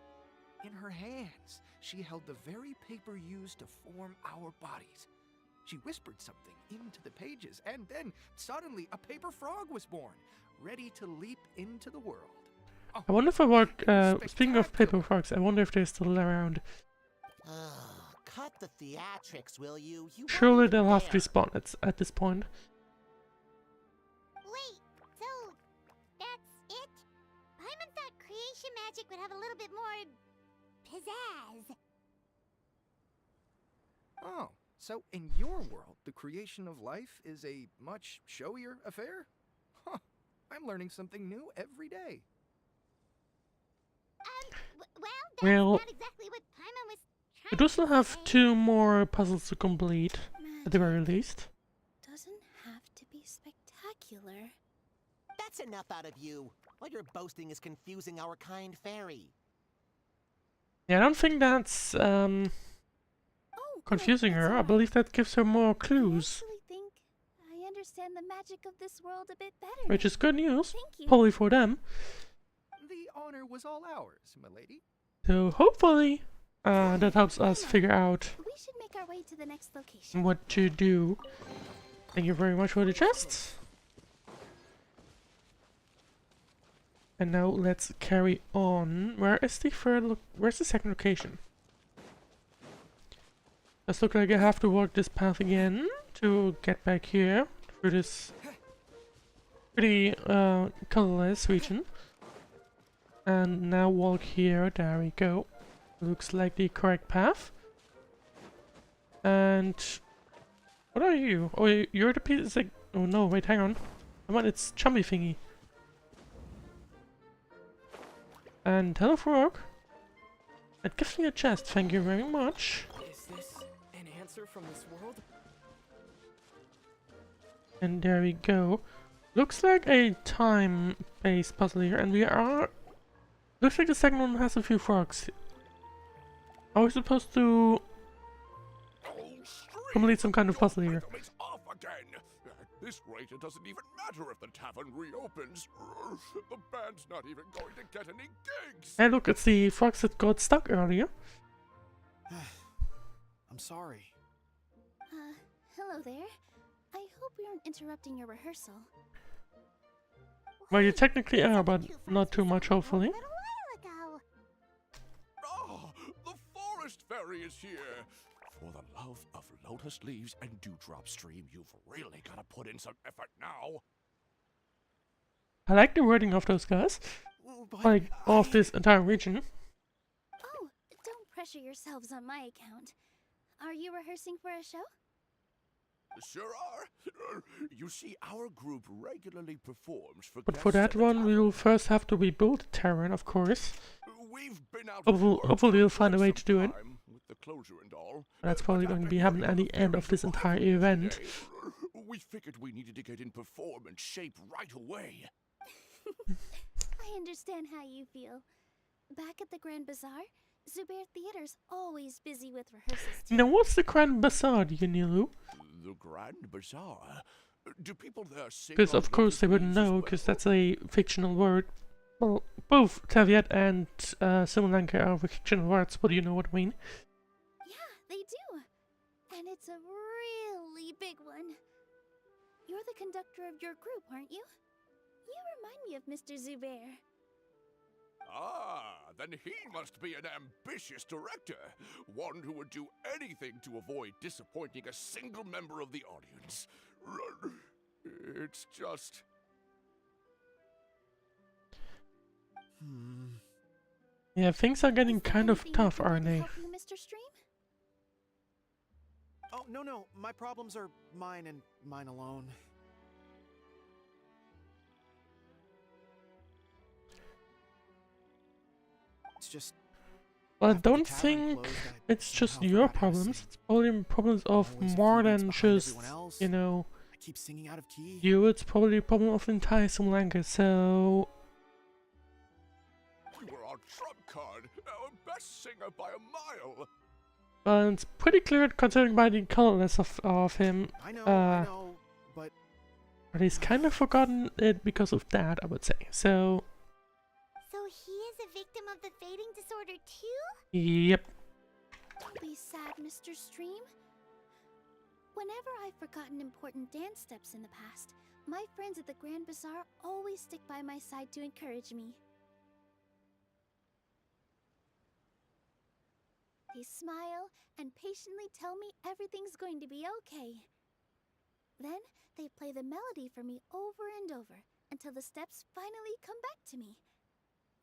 H: In her hands, she held the very paper used to form our bodies. She whispered something into the pages, and then suddenly a paper frog was born, ready to leap into the world. Oh,
A: I wonder if I work...
H: it was
A: speaking of paper
H: spectacular.
A: frogs, I wonder if they're still around.
G: Cut the theatrics, will you? You weren't
A: Surely
G: even
A: they'll have to
G: there.
A: respawn at this point.
B: Wait, so that's it? Paimon thought creation magic would have a little bit more pizzazz.
H: Oh, so in your world, the creation of life is a much showier affair? Huh, I'm learning something new every day.
B: Well,
A: Well,
B: that's not exactly what Paimon was
A: we
B: trying
A: do still
B: to
A: have
B: say.
A: 2 more puzzles to complete, at the very
F: Magic
A: least.
F: doesn't have to be spectacular.
G: That's enough out of you. All your boasting is confusing our kind fairy.
A: Yeah, I don't think that's
F: Oh,
A: confusing
F: that's
A: her. I
F: alright.
A: believe that gives her more
F: I
A: clues,
F: actually think I understand the magic of this world a bit better.
A: which
F: now.
A: is good news,
F: Thank you.
A: probably for them.
H: The honor was all ours, milady.
A: So hopefully that helps us figure out
F: We should make our way to the next location.
A: what to do. Thank you very much for the chests. And now let's carry on. Where is the where's the second location? Does look like I have to walk this path again to get back here through this pretty colorless region. And now walk here, there we go. Looks like the correct path. And what are you? Oh, you're the piece like, oh no, wait, hang on. Come on, it's chummy thingy. And hello, frog. It gives me a chest, thank you very much.
I: Is this an answer from this world?
A: And there we go. Looks like a time-based puzzle here, and we are... Looks like the second one has a few frogs. Are we supposed to complete some kind of puzzle here?
C: It's off again. At this rate, it doesn't even matter if the tavern reopens. The band's not even going to get any gigs.
A: Hey look, it's the frogs that got stuck earlier.
D: I'm sorry.
F: Hello there. I hope we aren't interrupting your rehearsal.
A: Well, you technically are, but not too much, hopefully.
B: A little while ago.
C: Ah, the forest fairy is here. For the love of lotus leaves and dewdrop stream, you've really got to put in some effort now.
A: I like the wording of those guys.
D: But
A: Like, of this entire region.
F: Oh, don't pressure yourselves on my account. Are you rehearsing for a show?
C: Sure are. You see, our group regularly performs for
A: But
C: guests
A: for that
C: at the
A: one, we will
C: tavern.
A: first have to rebuild the tavern, of course.
C: We've been out of
A: Hopefully,
C: work
A: hopefully
C: for
A: we'll find a
C: quite
A: way
C: some
A: to do it.
C: time, with the closure and all.
A: That's
C: But
A: probably going to be happening at the end of this entire event.
C: Today, we figured we needed to get in performance shape right away.
F: I understand how you feel. Back at the Grand Bazaar, Zubair Theater's always busy with rehearsals too.
A: Now, what's the Grand Bazaar, Yanilu?
C: The Grand Bazaar? Do people there sing?
A: Because
C: on
A: of course they
C: lotus
A: wouldn't
C: leaves as
A: know, because
C: well?
A: that's a fictional word. Well, both Taviat and Simulanka are fictional words, but you know what I mean.
F: Yeah, they do. And it's a really big one. You're the conductor of your group, aren't you? You remind me of Mr. Zubair.
C: Ah, then he must be an ambitious director. One who would do anything to avoid disappointing a single member of the audience. It's just...
A: Yeah, things are getting
F: Is there
A: kind of
F: anything I
A: tough,
F: can do to
A: aren't they?
F: help you, Mr. Stream?
D: Oh, no. My problems are mine and mine alone. It's just...
A: Well, I
D: after the
A: don't
D: tavern
A: think
D: closed, I
A: it's just
D: somehow
A: your
D: forgot how to
A: problems.
D: sing.
A: It's probably problems of
D: Always a few
A: more
D: beats
A: than
D: behind
A: just,
D: everyone else.
A: you know,
D: I keep singing out of key.
A: you. It's probably a problem of the entire Simulanka, so...
C: You were our trump card, our best singer by a mile.
A: Well, it's pretty clear considering by the colorless of him.
D: I know, but
A: But he's kind of forgotten it because of that, I would say. So,
B: So he is a victim of the fading disorder too?
A: yep.
F: Don't be sad, Mr. Stream. Whenever I've forgotten important dance steps in the past, my friends at the Grand Bazaar always stick by my side to encourage me. They smile and patiently tell me everything's going to be okay. Then they play the melody for me over and over until the steps finally come back to me.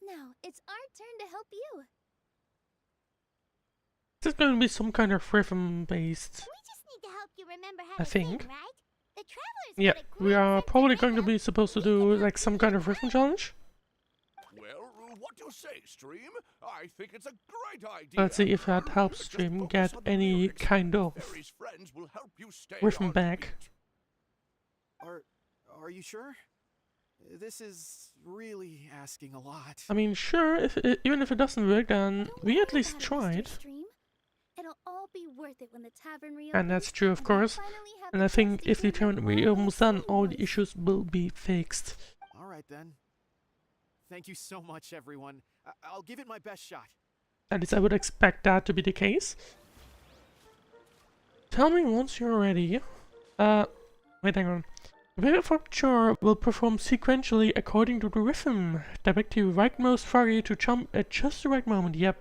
F: Now it's our turn to help you.
A: This is going to be some kind of rhythm-based.
B: We just need to help you remember how
A: I
B: to sing,
A: think.
B: right? The travelers
A: Yeah,
B: got a
A: we
B: great
A: are
B: sense of
A: probably going to
B: rhythm.
A: be supposed to
B: We can
A: do
B: help
A: like
B: you
A: some kind of rhythm
B: learn.
A: challenge.
C: Well, what do you say, Stream? I think it's a great idea.
A: Let's see if that helps
C: Just
A: Stream
C: focus
A: get
C: on the
A: any
C: lyrics.
A: kind of
C: Fairy's friends will help you stay
A: rhythm
C: on
A: back.
C: beat.
D: are you sure? This is really asking a lot.
A: I mean, sure, even if it doesn't work, then
F: Don't
A: we at
F: worry
A: least
F: about it, Mr.
A: tried.
F: Stream. It'll all be worth it when the tavern reopens.
A: And that's true, of
F: and we
A: course.
F: finally have
A: And
F: the
A: I think
F: chance to
A: if the
F: hear your
A: tournament reopens, then
F: marvelous
A: all the
F: singing
A: issues will be fixed.
D: All right then. Thank you so much, everyone. I'll give it my best shot.
A: At least I would expect that to be the case. Tell me once you're ready. Wait, hang on. The paper will perform sequentially according to the rhythm. Direct the rightmost furry to jump at just the right moment. Yep.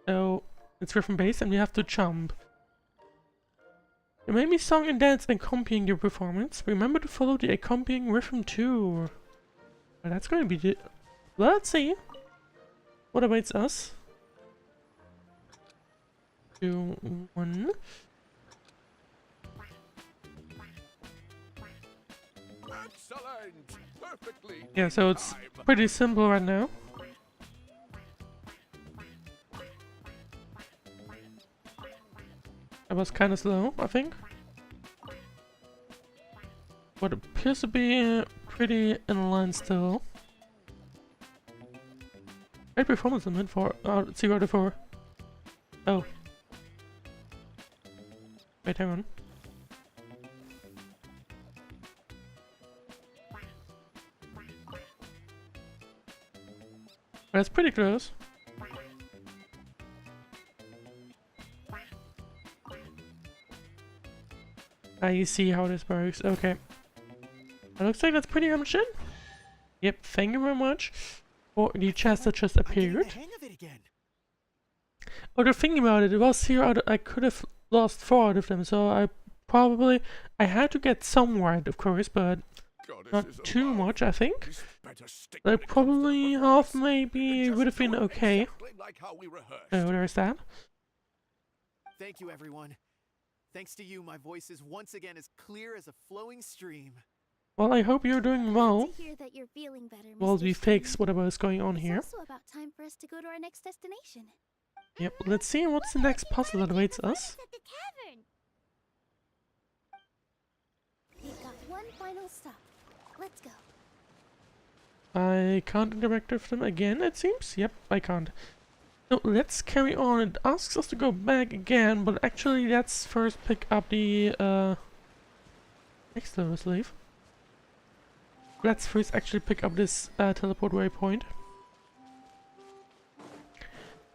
A: So it's rhythm based and we have to jump. There may be song and dance accompanying your performance. Remember to follow the accompanying rhythm too. Well, that's going to be the... Well, let's see what awaits us. 2, 1.
C: Excellent! Perfectly.
A: Yeah, so it's pretty simple right now. It was kind of slow, I think. But it appears to be pretty in line still. Great performance in mid for 0 to 4. Oh. Wait, hang on. That's pretty close. I see how this works. Okay. It looks like that's pretty much it. Yep, thank you very much for the chest that just appeared.
D: Hang of it again.
A: Although thinking about it, it was 0 out of, I could have lost 4 out of them, so I had to get some right, of course, but not too much, I think. Like probably half maybe would have been okay. So there's that.
D: Thank you, everyone. Thanks to you, my voice is once again as clear as a flowing stream.
A: Well, I hope you're doing well.
F: Glad to hear that you're feeling better,
A: While
F: Mr.
A: we
F: Stein.
A: fix whatever is going on here.
F: It's also about time for us to go to our next destination.
A: Yep, let's see what's the next puzzle that awaits us.
B: At the tavern.
F: We've got one final stop. Let's go.
A: I can't interact with them again, it seems. Yep, I can't. So let's carry on. It asks us to go back again, but actually let's first pick up the next level, I believe. Let's first actually pick up this teleport waypoint.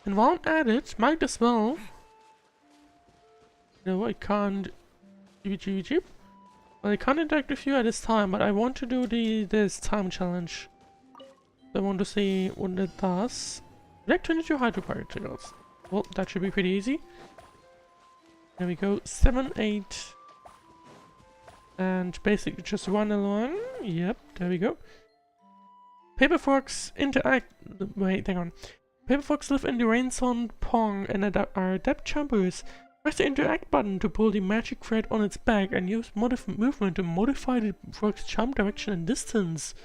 A: And while I'm at it, might as well. No, I can't. Well, I can't interact with you at this time, but I want to do this time challenge. I want to see what it does. Collect 22 hydro particles. Well, that should be pretty easy. There we go. 7, 8. And basically just one along. Yep, there we go. Paper forks interact. Wait, hang on. Paper forks live in the Rainson Pong and are adept jumpers. Press the interact button to pull the magic thread on its back and use movement to modify the fork's jump direction and distance.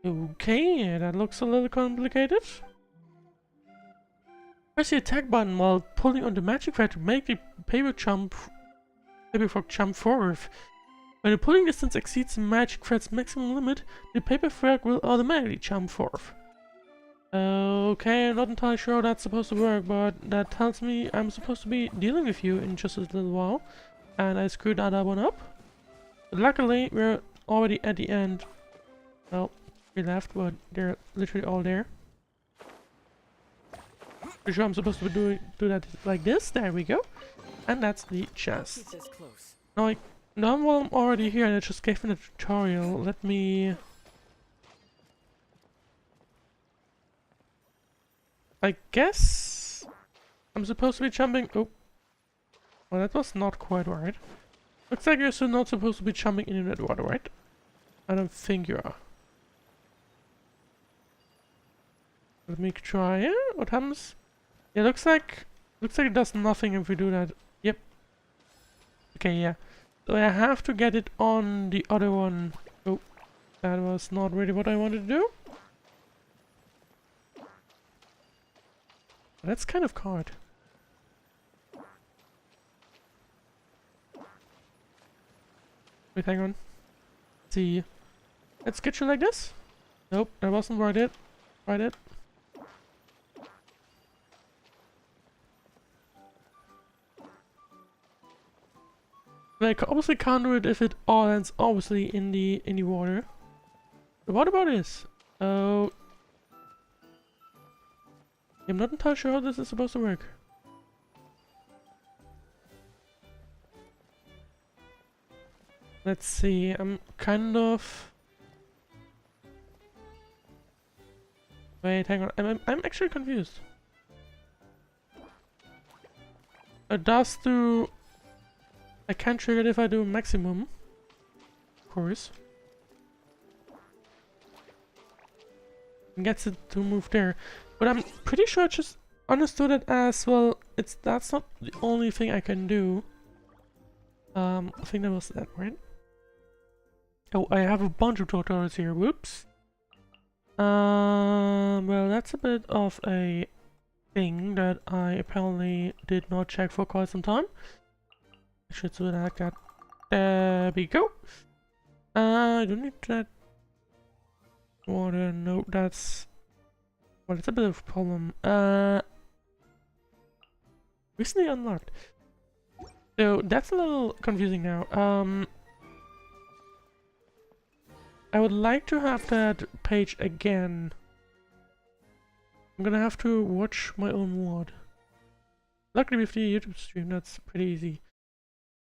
A: Okay, that looks a little complicated. Press the attack button while pulling on the magic thread to make the paper fork jump forward. When the pulling distance exceeds the magic thread's maximum limit, the paper fork will automatically jump forward. Okay, I'm not entirely sure how that's supposed to work, but that tells me I'm supposed to be dealing with you in just a little while. And I screwed that one up. But luckily, we're already at the end. Well, we left, but they're literally all there. Pretty sure I'm supposed to do that like this. There we go. And that's the chest.
I: Keep this close.
A: Now while I'm already here and I just gave me a tutorial, let me... I guess I'm supposed to be jumping. Oh, well, that was not quite right. Looks like you're still not supposed to be jumping in that water, right? I don't think you are. Let me try it. What happens? Yeah, looks like it does nothing if we do that. Yep. Okay, yeah. So I have to get it on the other one. Oh, that was not really what I wanted to do. That's kind of hard. Wait, hang on. Let's see. Let's get you like this. Nope, that wasn't right it. Right it. Like, obviously can't do it if it all ends obviously in the water. But what about this? Oh, I'm not entirely sure how this is supposed to work. Let's see, I'm kind of... Wait, hang on, I'm actually confused. It does do... I can't trigger it if I do maximum. Of course. And gets it to move there. But I'm pretty sure I just understood it as, well, that's not the only thing I can do. I think that was that, right? Oh, I have a bunch of tutorials here, whoops. Well, that's a bit of a thing that I apparently did not check for quite some time. I should do it like that. There we go. I don't need that water. No, that's... Well, it's a bit of a problem. Recently unlocked. So, that's a little confusing now. I would like to have that page again. I'm gonna have to watch my own VOD. Luckily with the YouTube stream, that's pretty easy.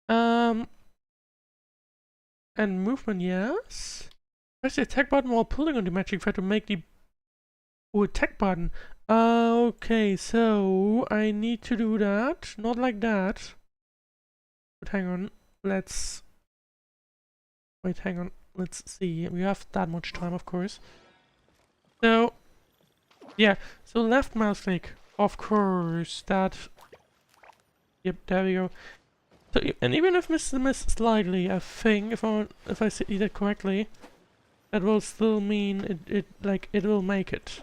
A: And movement, yes. Press the attack button while pulling on the magic thread to make the attack button. Okay, so I need to do that. Not like that. But hang on. Let's... Wait, hang on. Let's see. We have that much time, of course. So... Yeah, so left mouse click. Of course, that... Yep, there we go. So, and even if I miss slightly, I think if I see that correctly, that will still mean it will make it.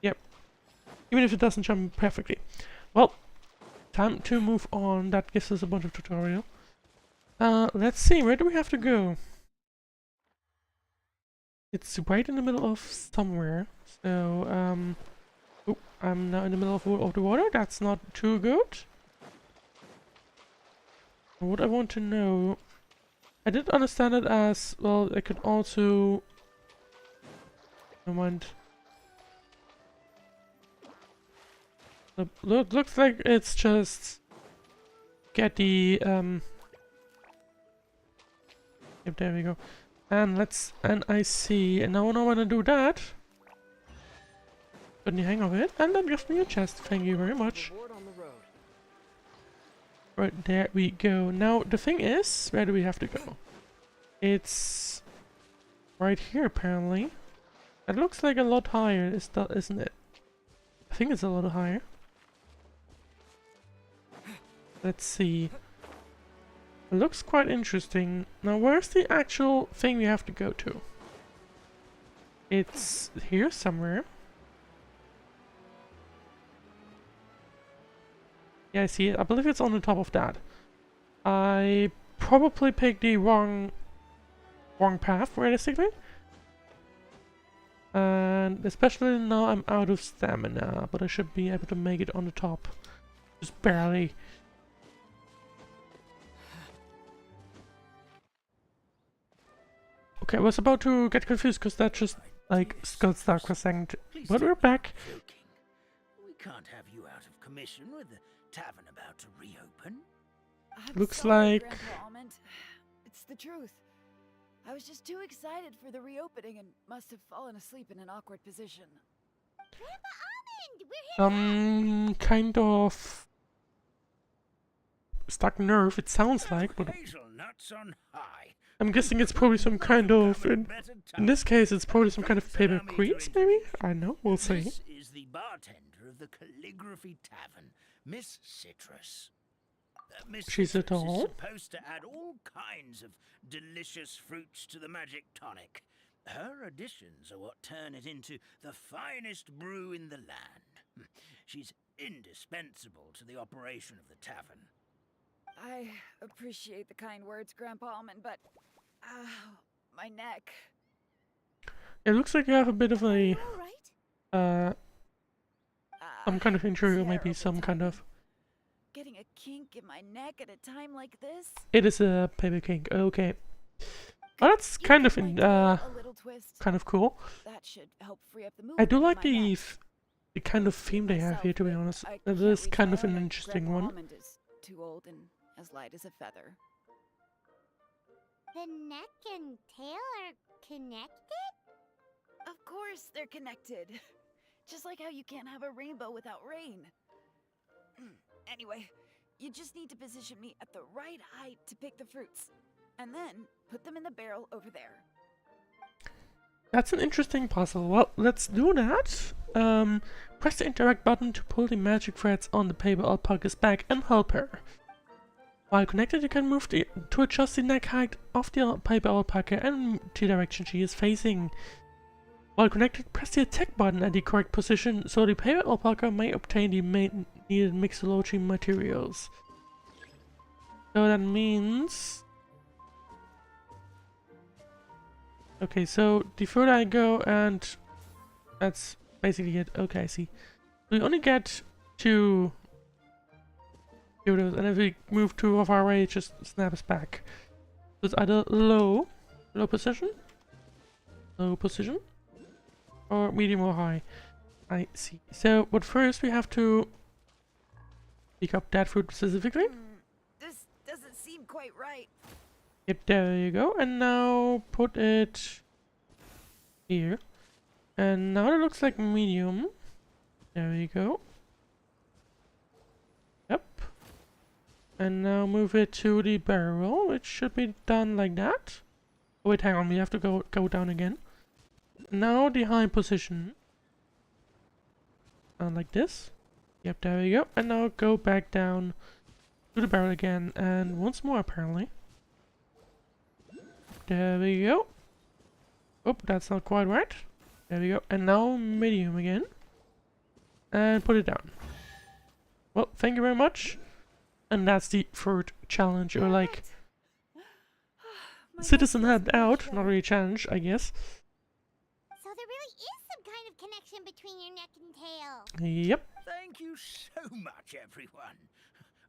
A: Yep. Even if it doesn't jump perfectly. Well, time to move on. That gives us a bunch of tutorial. Let's see, where do we have to go? It's right in the middle of somewhere. So, oh, I'm now in the middle of the water. That's not too good. What I want to know... I did understand it as... Well, I could also... Never mind. Looks like it's just... Get the... Yep, there we go. And I see... And now when I want to do that... Got the hang of it. And that gives me a chest. Thank you very much. Right, there we go. Now, the thing is, where do we have to go? It's right here, apparently. It looks like a lot higher, isn't it? I think it's a lot higher. Let's see. It looks quite interesting. Now, where's the actual thing we have to go to? It's here somewhere. Yeah, I see it. I believe it's on the top of that. I probably picked the wrong path, realistically. And especially now I'm out of stamina, but I should be able to make it on the top. Just barely. Okay, I was about to get confused because that just like got stuck for a second. But we're back.
E: We can't have you out of commission with the tavern about to reopen.
A: Looks
J: sorry,
A: like...
J: Grandpa Almond. It's the truth. I was just too excited for the reopening and must have fallen asleep in an awkward position.
B: Grandpa Almond, we're here.
A: Kind of stuck nerve, it sounds like, but
E: Hazelnuts on high.
A: I'm guessing it's probably some kind of, in this case, it's probably some kind of paper queens, maybe? I don't know, we'll see.
E: This is the bartender of the Calligraphy Tavern, Miss Citrus. Miss
A: She's a
E: Citrus is
A: doll?
E: supposed to add all kinds of delicious fruits to the magic tonic. Her additions are what turn it into the finest brew in the land. She's indispensable to the operation of the tavern.
J: I appreciate the kind words, Grandpa Almond, but... my neck.
A: It looks like you have a bit of a,
B: Alright.
A: some kind of injury or maybe
J: terrible
A: some kind
J: timing.
A: of...
J: Getting a kink in my neck at a time like this?
A: It is a paper king, okay. Well, that's kind of,
J: a little twist.
A: kind of cool.
J: That should help free up the
A: I do
J: movement
A: like
J: in my neck.
A: the kind of theme they have here, to be
J: Myself,
A: honest.
J: I
A: It
J: can't
A: is
J: reach
A: kind
J: my
A: of an
J: arm, and
A: interesting
J: Grandma
A: one.
J: Almond is too old and as light as a feather.
B: The neck and tail are connected?
J: Of course they're connected. Just like how you can't have a rainbow without rain. Anyway, you just need to position me at the right height to pick the fruits. And then put them in the barrel over there.
A: That's an interesting puzzle. Well, let's do that. Press the interact button to pull the magic threads on the paper alpaca's back and help her. While connected, you can move to adjust the neck height of the paper alpaca and the direction she is facing. While connected, press the attack button at the correct position so the paper alpaca may obtain the needed mixology materials. So that means... Okay, so the further I go, and that's basically it. Okay, I see. We only get 2 those, and if we move too far away, it just snaps back. So it's either low position, or medium or high. I see. So, but first we have to pick up that fruit specifically.
J: This doesn't seem quite right.
A: Yep, there you go. And now put it here. And now it looks like medium. There you go. Yep. And now move it to the barrel. It should be done like that. Oh, wait, hang on. We have to go down again. Now the high position. And like this. Yep, there we go. And now go back down to the barrel again. And once more, apparently. There we go. Oh, that's not quite right. There we go. And now medium again. And put it down. Well, thank you very much. And that's the third challenge, or like citizen head out, not really challenge, I guess.
B: So there really is some kind of connection between your neck and tail.
A: Yep.
E: Thank you so much, everyone.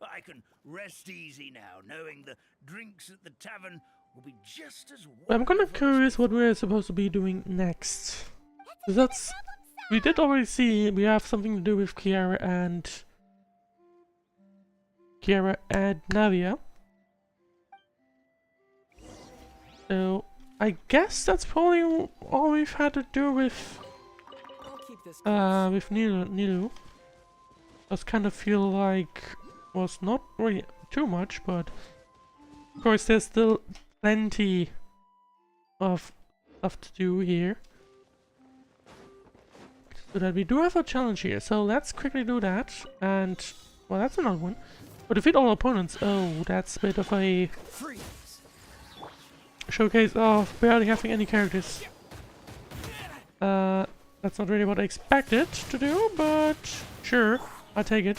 E: I can rest easy now, knowing the drinks at the tavern will be just as
A: I'm kind of
E: wonderful
A: curious
E: as
A: what we're supposed to be doing next. 'Cause that's... We did already see we have something to do with Kiara and Navia. So I guess that's probably all we've had to do with
I: I'll keep this close.
A: with Nilu. Does kind of feel like was not really too much, but of course there's still plenty of stuff to do here. So that we do have a challenge here, so let's quickly do that. And well, that's another one. But defeat all opponents. Oh, that's a bit of a
H: Freeze!
A: showcase of barely having any characters. That's not really what I expected to do, but sure, I'll take it.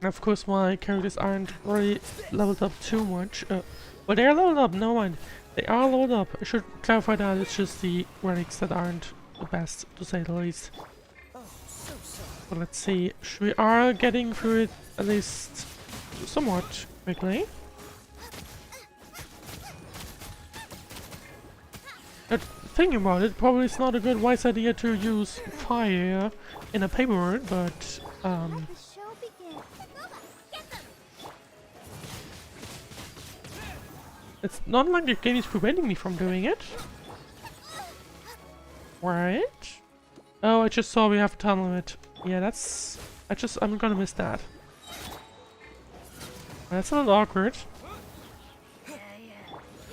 A: And of course, my characters aren't really leveled up too much. Well, they're leveled up, no mind. They are leveled up. I should clarify that. It's just the relics that aren't the best, to say the least. But let's see. We are getting through it at least somewhat quickly. Thinking about it, probably it's not a good wise idea to use fire in a paper world, but
B: The show begins.
A: it's not like the game is preventing me from doing it. Right? Oh, I just saw we have a time limit. Yeah, that's... I'm gonna miss that. That's a little awkward.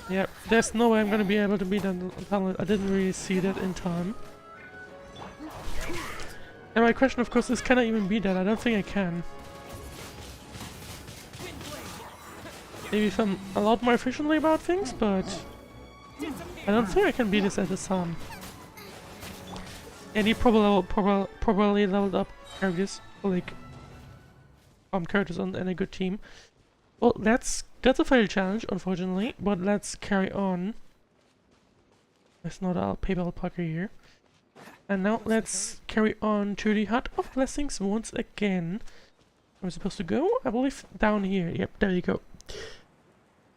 A: Yeah, there's no way I'm gonna be able to beat that time limit. I didn't really see that in time. And my question, of course, is can I even beat that? I don't think I can. Maybe if I'm a lot more efficiently about things, but I don't think I can beat this at this time. Any properly leveled up characters, like characters on a good team. Well, that's a failed challenge, unfortunately, but let's carry on. There's not a paper alpaca here. And now let's carry on to the Hut of Blessings once again. Where am I supposed to go? I believe down here. Yep, there you go.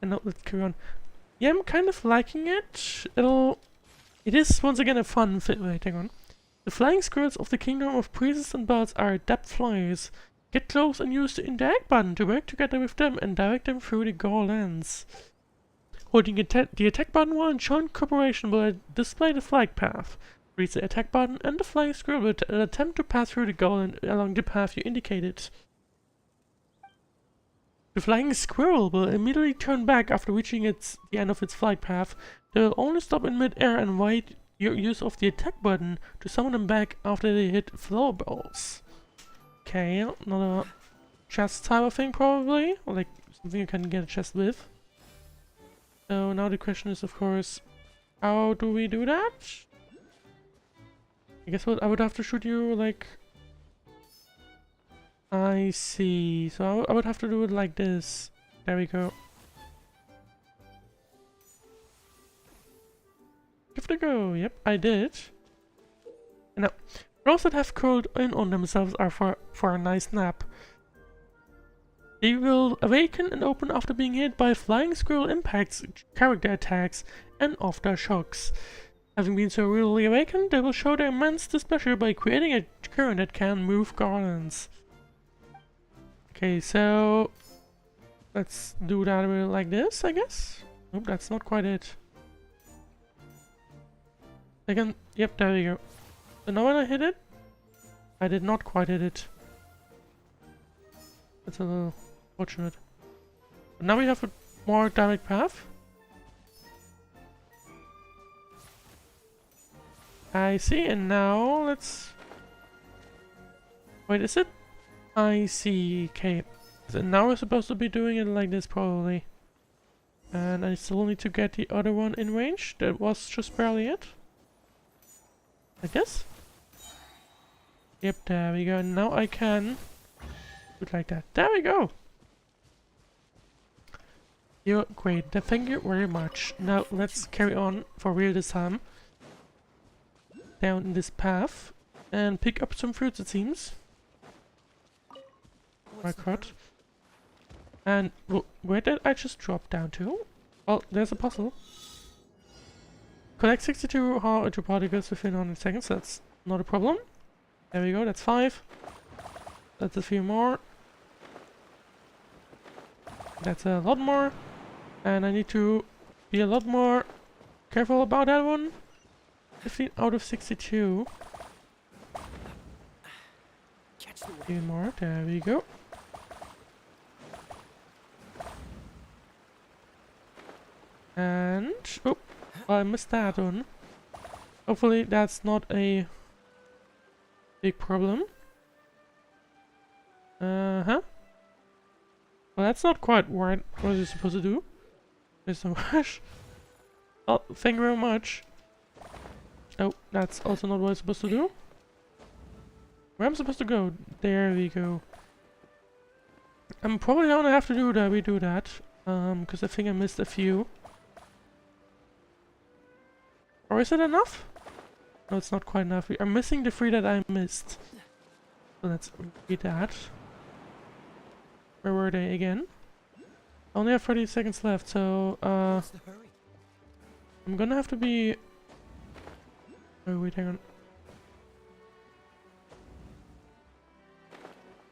A: And now let's carry on. Yeah, I'm kind of liking it. It is once again a fun fit. Wait, hang on. The flying squirrels of the kingdom of priests and bards are adept flyers. Get close and use the interact button to work together with them and direct them through the Gaul lands. Holding the attack button while in joint cooperation will display the flight path. Reach the attack button and the flying squirrel will attempt to pass through the Gaul along the path you indicated. The flying squirrel will immediately turn back after reaching the end of its flight path. They will only stop in mid-air and wait your use of the attack button to summon them back after they hit floor balls. Okay, another chest type of thing probably, or like something you can get a chest with. So now the question is, of course, how do we do that? I guess what I would have to shoot you like. I see. So I would have to do it like this. There we go. Give it a go. Yep, I did. And now, those that have curled in on themselves are for a nice nap. They will awaken and open after being hit by flying squirrel impacts, character attacks, and aftershocks. Having been so rudely awakened, they will show their immense displeasure by creating a current that can move garlands. Okay, so let's do that like this, I guess. Nope, that's not quite it. Again, yep, there we go. So now when I hit it, I did not quite hit it. That's a little fortunate. But now we have a more direct path. I see, and now let's... Wait, is it? I see, okay. So now we're supposed to be doing it like this probably. And I still need to get the other one in range. That was just barely it. Like this? Yep, there we go. Now I can do it like that. There we go! You're great. Thank you very much. Now let's carry on for real this time. Down in this path. And pick up some fruits, it seems. My god. And where did I just drop down to? Well, there's a puzzle. Collect 62 hard particles within 100 seconds. That's not a problem. There we go, that's 5. That's a few more. That's a lot more. And I need to be a lot more careful about that one. 15 out of 62. Even more, there we go. And... oh, I missed that one. Hopefully that's not a big problem. Well, that's not quite what I was supposed to do. There's so much. Oh, thank you very much. Oh, that's also not what I'm supposed to do. Where am I supposed to go? There we go. I'm probably gonna have to redo that. Because I think I missed a few. Or is it enough? No, it's not quite enough. I'm missing the 3 that I missed. So let's read that. Where were they again? I only have 30 seconds left, so I'm gonna have to be... oh wait, hang on.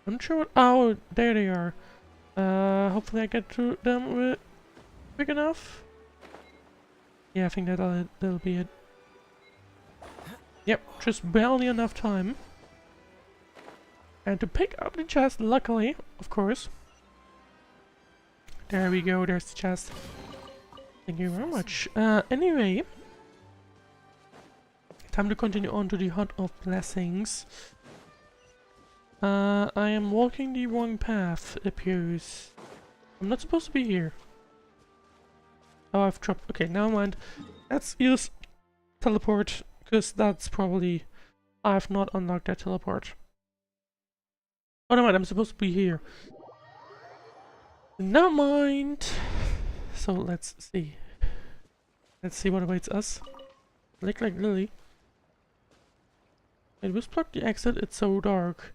A: I'm not sure what... oh, there they are. Hopefully I get to them quick enough. Yeah, I think that'll be it. Yep, just barely enough time. And to pick up the chest, luckily, of course. There we go, there's the chest. Thank you very much. Anyway. Time to continue on to the Hut of Blessings. I am walking the wrong path, it appears. I'm not supposed to be here. Oh, I've dropped... okay, never mind. Let's use teleport, because that's probably... I've not unlocked that teleport. Oh, never mind, I'm supposed to be here. Never mind. So, let's see. Let's see what awaits us. Lick like Lily. It was blocked the exit, it's so dark.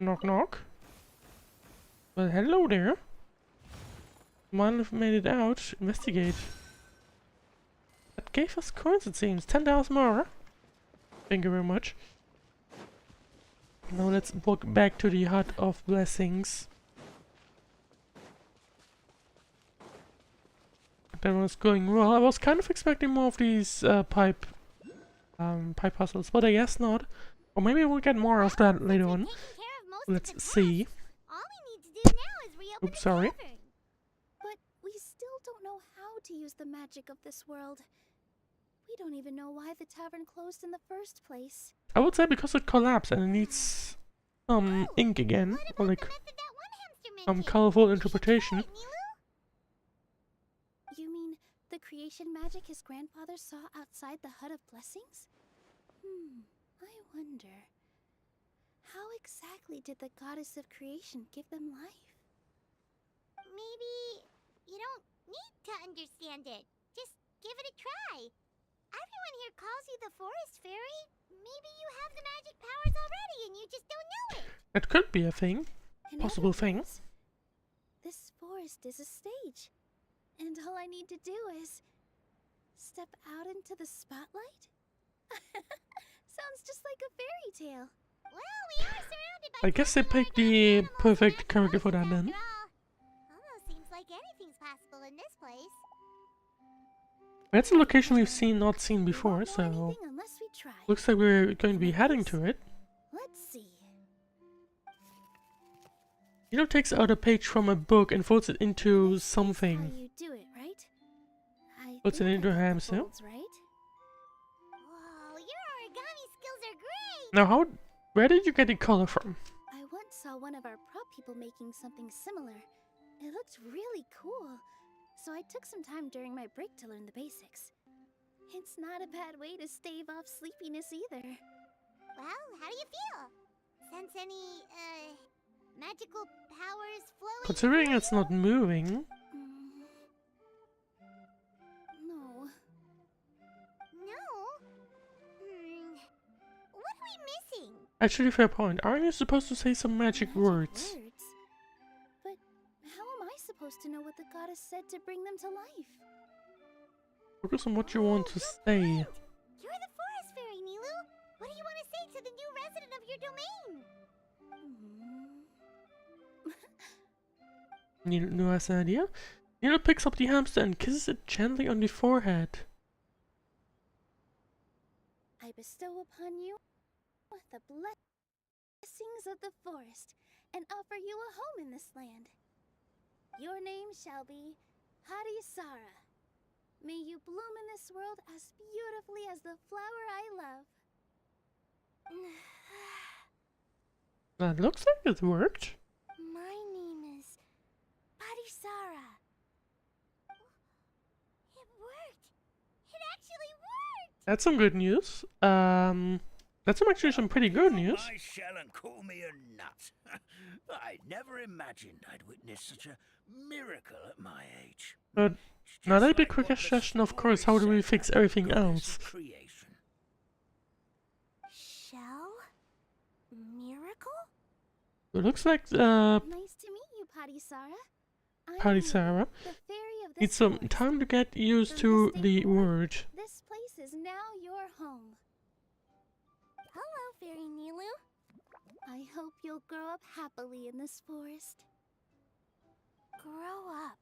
A: Knock knock. Well, hello there. Might have made it out. Investigate. That gave us coins, it seems. 10,000 more. Thank you very much. Now let's walk back to the Hut of Blessings. That was going well. I was kind of expecting more of these pipe puzzles, but I guess not. Or maybe we'll get more of that later on. Let's see.
B: All we need to do now is reopen
A: Oops, sorry.
B: the tavern.
F: But we still don't know how to use the magic of this world. We don't even know why the tavern closed in the first place.
A: I would say because it collapsed and it needs some ink again,
B: What
A: or
B: about
A: like
B: the method that one hamster
A: some
B: mentioned?
A: colorful
B: We should try
A: interpretation.
B: it, Nilu.
F: You mean the creation magic his grandfather saw outside the Hut of Blessings? I wonder. How exactly did the goddess of creation give them life?
B: Maybe you don't need to understand it. Just give it a try. Everyone here calls you the Forest Fairy. Maybe you have the magic powers already and you just don't know it.
A: That could be a thing.
F: In
A: Possible
F: other
A: thing.
F: words, this forest is a stage. And all I need to do is step out into the spotlight? Sounds just like a fairy tale.
B: Well, we are surrounded by
A: I guess they
B: tiny
A: picked
B: white
A: the
B: animals and
A: perfect
B: that's
A: character for that
B: after
A: then.
B: all. Almost seems like anything's possible in this place.
A: That's a location we've not seen
F: We
A: before,
F: won't know
A: so
F: anything unless we try.
A: looks like we're going to be heading to it.
F: Let's see.
A: Nilo takes out a page from a book and folds it into
F: This is
A: something.
F: how you do it, right? I
A: Puts it
F: think I
A: into a
F: got the
A: hamster.
F: folds right.
B: Whoa, your origami skills are great!
A: Now, where did you get the color from?
F: I once saw one of our prop people making something similar. It looked really cool, so I took some time during my break to learn the basics. It's not a bad way to stave off sleepiness either.
B: Well, how do you feel? Sense any, magical powers flowing?
A: Considering
B: through
A: it's
B: you?
A: not moving,
F: No.
B: No? What are we missing?
A: actually fair point. Aren't you supposed to say some magic words?
F: But how am I supposed to know what the goddess said to bring them to life?
A: Focus on what you want to
B: Good
A: say.
B: point. You're the forest fairy, Nilu. What do you want to say to the new resident of your domain?
A: Nilo has an idea. Nilo picks up the hamster and kisses it gently on the forehead.
F: I bestow upon you the blessings of the forest and offer you a home in this land. Your name shall be Harisara. May you bloom in this world as beautifully as the flower I love.
A: That looks like it worked.
B: My name is Parisara. It worked. It actually worked.
A: That's some good news. That's actually some pretty good news.
E: My shell and call me a nut. I never imagined I'd witness such a miracle at my age.
A: But
E: It's
A: now
E: just
A: that'd be a
E: like
A: quick
E: what the
A: suggestion, of course.
E: story
A: How do we
E: said
A: fix
E: about the
A: everything
E: goddess
A: else?
E: of creation.
B: Shell? Miracle?
A: It looks like
F: Nice to meet you, Parisara. I'm
A: Parisara
F: the fairy of this
A: needs some
F: forest.
A: time to get used
F: From
A: to
F: this
A: the
F: day forward,
A: word.
F: This place is now your home.
B: Hello, Fairy Nilu.
F: I hope you'll grow up happily in this forest.
B: Grow up.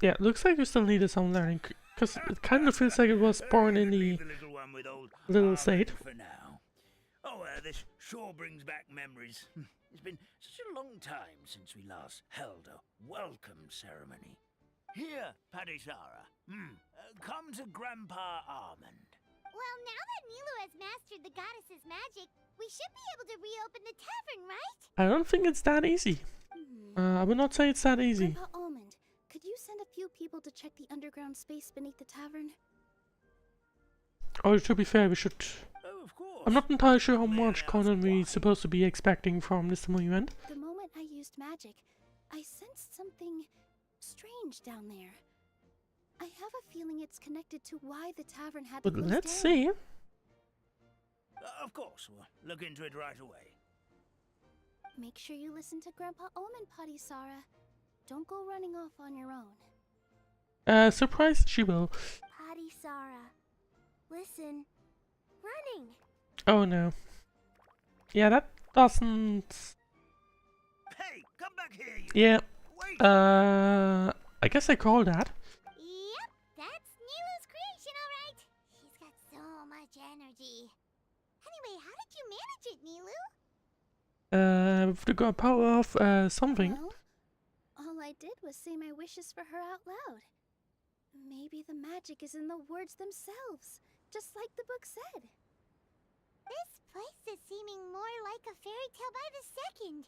A: Yeah, looks like we still needed some learning, because it kind of feels like it was born in the
E: Leave the little one with old
A: little
E: Arwen
A: state.
E: for now. Oh, this sure brings back memories. It's been such a long time since we last held a welcome ceremony. Here, Parisara. Come to Grandpa Almond.
B: Well, now that Nilu has mastered the goddess's magic, we should be able to reopen the tavern, right?
A: I don't think it's that easy. I would not say it's that easy.
F: Grandpa Almond, could you send a few people to check the underground space beneath the tavern?
A: Or to be fair, we should...
E: Oh, of course.
A: I'm not entirely sure how
E: May I
A: much
E: ask
A: content we're
E: why?
A: supposed to be expecting from this small event.
F: The moment I used magic, I sensed something strange down there. I have a feeling it's connected to why the tavern had to
A: But
F: close
A: let's
F: down.
A: see.
E: Of course, we'll look into it right away.
F: Make sure you listen to Grandpa Almond, Parisara. don't go running off on your own.
A: Surprise, she will.
B: Potty Sarah. Listen. Running.
A: Oh no. Yeah, that doesn't...
E: Hey, come back here, you.
A: Yeah,
E: Wait.
A: I guess I call that.
B: Yep, that's Nilu's creation, alright. She's got so much energy. Anyway, how did you manage it, Nilu?
A: With the power of, something.
F: Well, all I did was say my wishes for her out loud. Maybe the magic is in the words themselves, just like the book said.
B: This place is seeming more like a fairy tale by the second.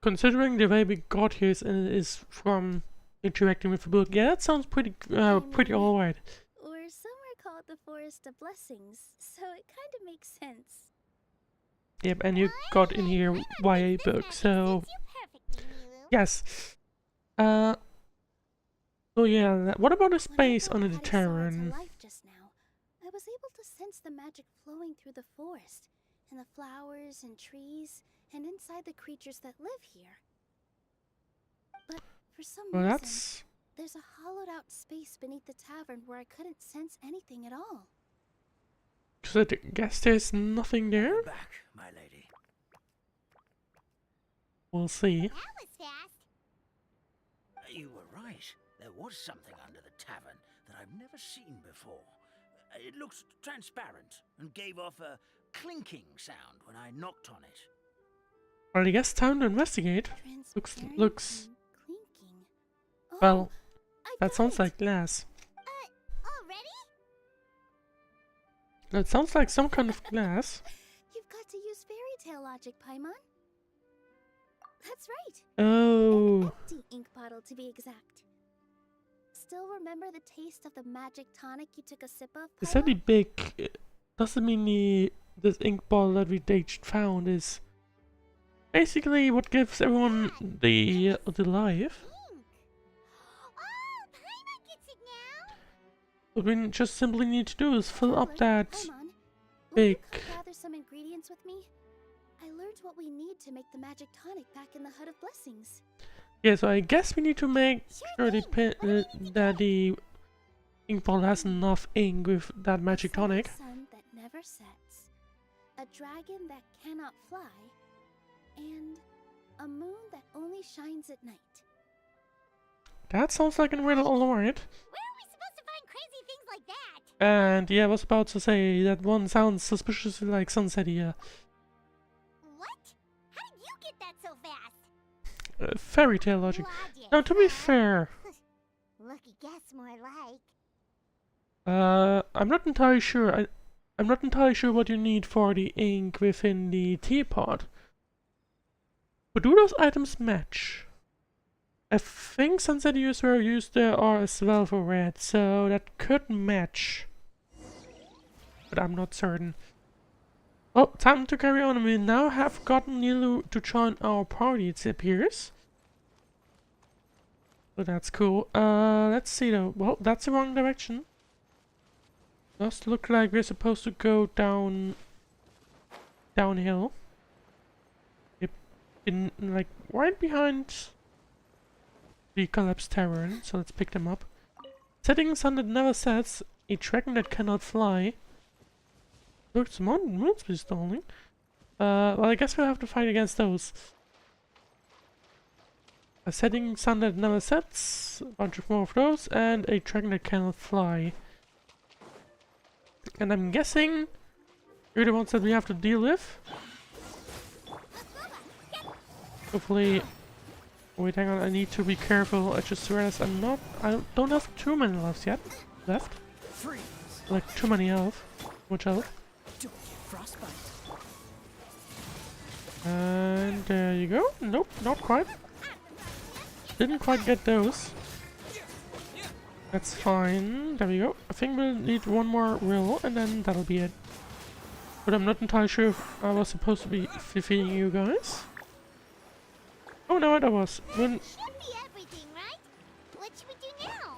A: Considering the way we got here is from interacting with the book, yeah, that sounds pretty, pretty alright.
F: Or somewhere called the Forest of Blessings, so it kind of makes sense.
A: Yep, and you got in here via book, so yes. So yeah, what about the space under the tavern?
F: Just now, I was able to sense the magic flowing through the forest, and the flowers and trees, and inside the creatures that live here. But for some
A: Well,
F: reason,
A: that's...
F: there's a hollowed out space beneath the tavern where I couldn't sense anything at all.
A: So I guess there's nothing there?
E: Come back, my lady.
A: We'll see.
B: That was fast.
E: You were right. There was something under the tavern that I've never seen before. It looks transparent and gave off a clinking sound when I knocked on it.
A: Well, I guess time to investigate.
F: Transparent
A: Looks...
F: and clinking. Oh,
A: Well,
F: I've
A: that
F: got
A: sounds
F: it.
A: like glass.
B: Already?
A: That sounds like some kind of glass.
F: You've got to use fairy tale logic, Paimon. That's right.
A: Oh.
F: An empty ink bottle, to be exact. Still remember the taste of the magic tonic you took a sip of,
A: Is that the
F: Paimon?
A: big... doesn't mean this ink bottle that we found is... basically what gives everyone the life.
B: Ink. Oh, Paimon gets it now.
A: What we just simply need to do is fill up
F: Traveler,
A: that
F: Paimon, will
A: big...
F: you come gather some ingredients with me? I learned what we need to make the magic tonic back in the Hut of Blessings.
A: Yeah, so I guess we need to make sure
B: Sure thing. What do we need to
A: that
B: do?
A: the ink bottle has enough ink with that magic
F: A setting
A: tonic.
F: sun that never sets, a dragon that cannot fly, and a moon that only shines at night.
A: That sounds like a riddle alright.
B: Where are we supposed to find crazy things like that?
A: And yeah, I was about to say that one sounds suspiciously like Sunset here.
B: What? How did you get that so fast?
A: Fairy tale logic.
B: Logic,
A: Now, to be
B: huh?
A: fair,
B: Lucky guess, more like.
A: I'm not entirely sure. I'm not entirely sure what you need for the ink within the teapot. But do those items match? I think Sunset hues were used there are as well for red, so that could match. But I'm not certain. Well, time to carry on. We now have gotten Nilu to join our party, it appears. So that's cool. Let's see though. Well, that's the wrong direction. Does look like we're supposed to go downhill. Yep. In like right behind the collapsed tavern, so let's pick them up. Setting sun that never sets, a dragon that cannot fly. Look, some moons be stalling. Well, I guess we'll have to fight against those. A setting sun that never sets, a bunch of more of those, and a dragon that cannot fly. And I'm guessing you're the ones that we have to deal with. Hopefully... Wait, hang on, I need to be careful. I just realized I don't have too many lives yet left.
H: Freeze.
A: Like, too many health. Much health.
I: Don't get frostbite.
A: And there you go. Nope, not quite. Didn't quite get those. That's fine. There we go. I think we'll need one more roll and then that'll be it. But I'm not entirely sure if I was supposed to be defeating you guys. Oh no, I was. When
B: Should be everything, right? What should we do now?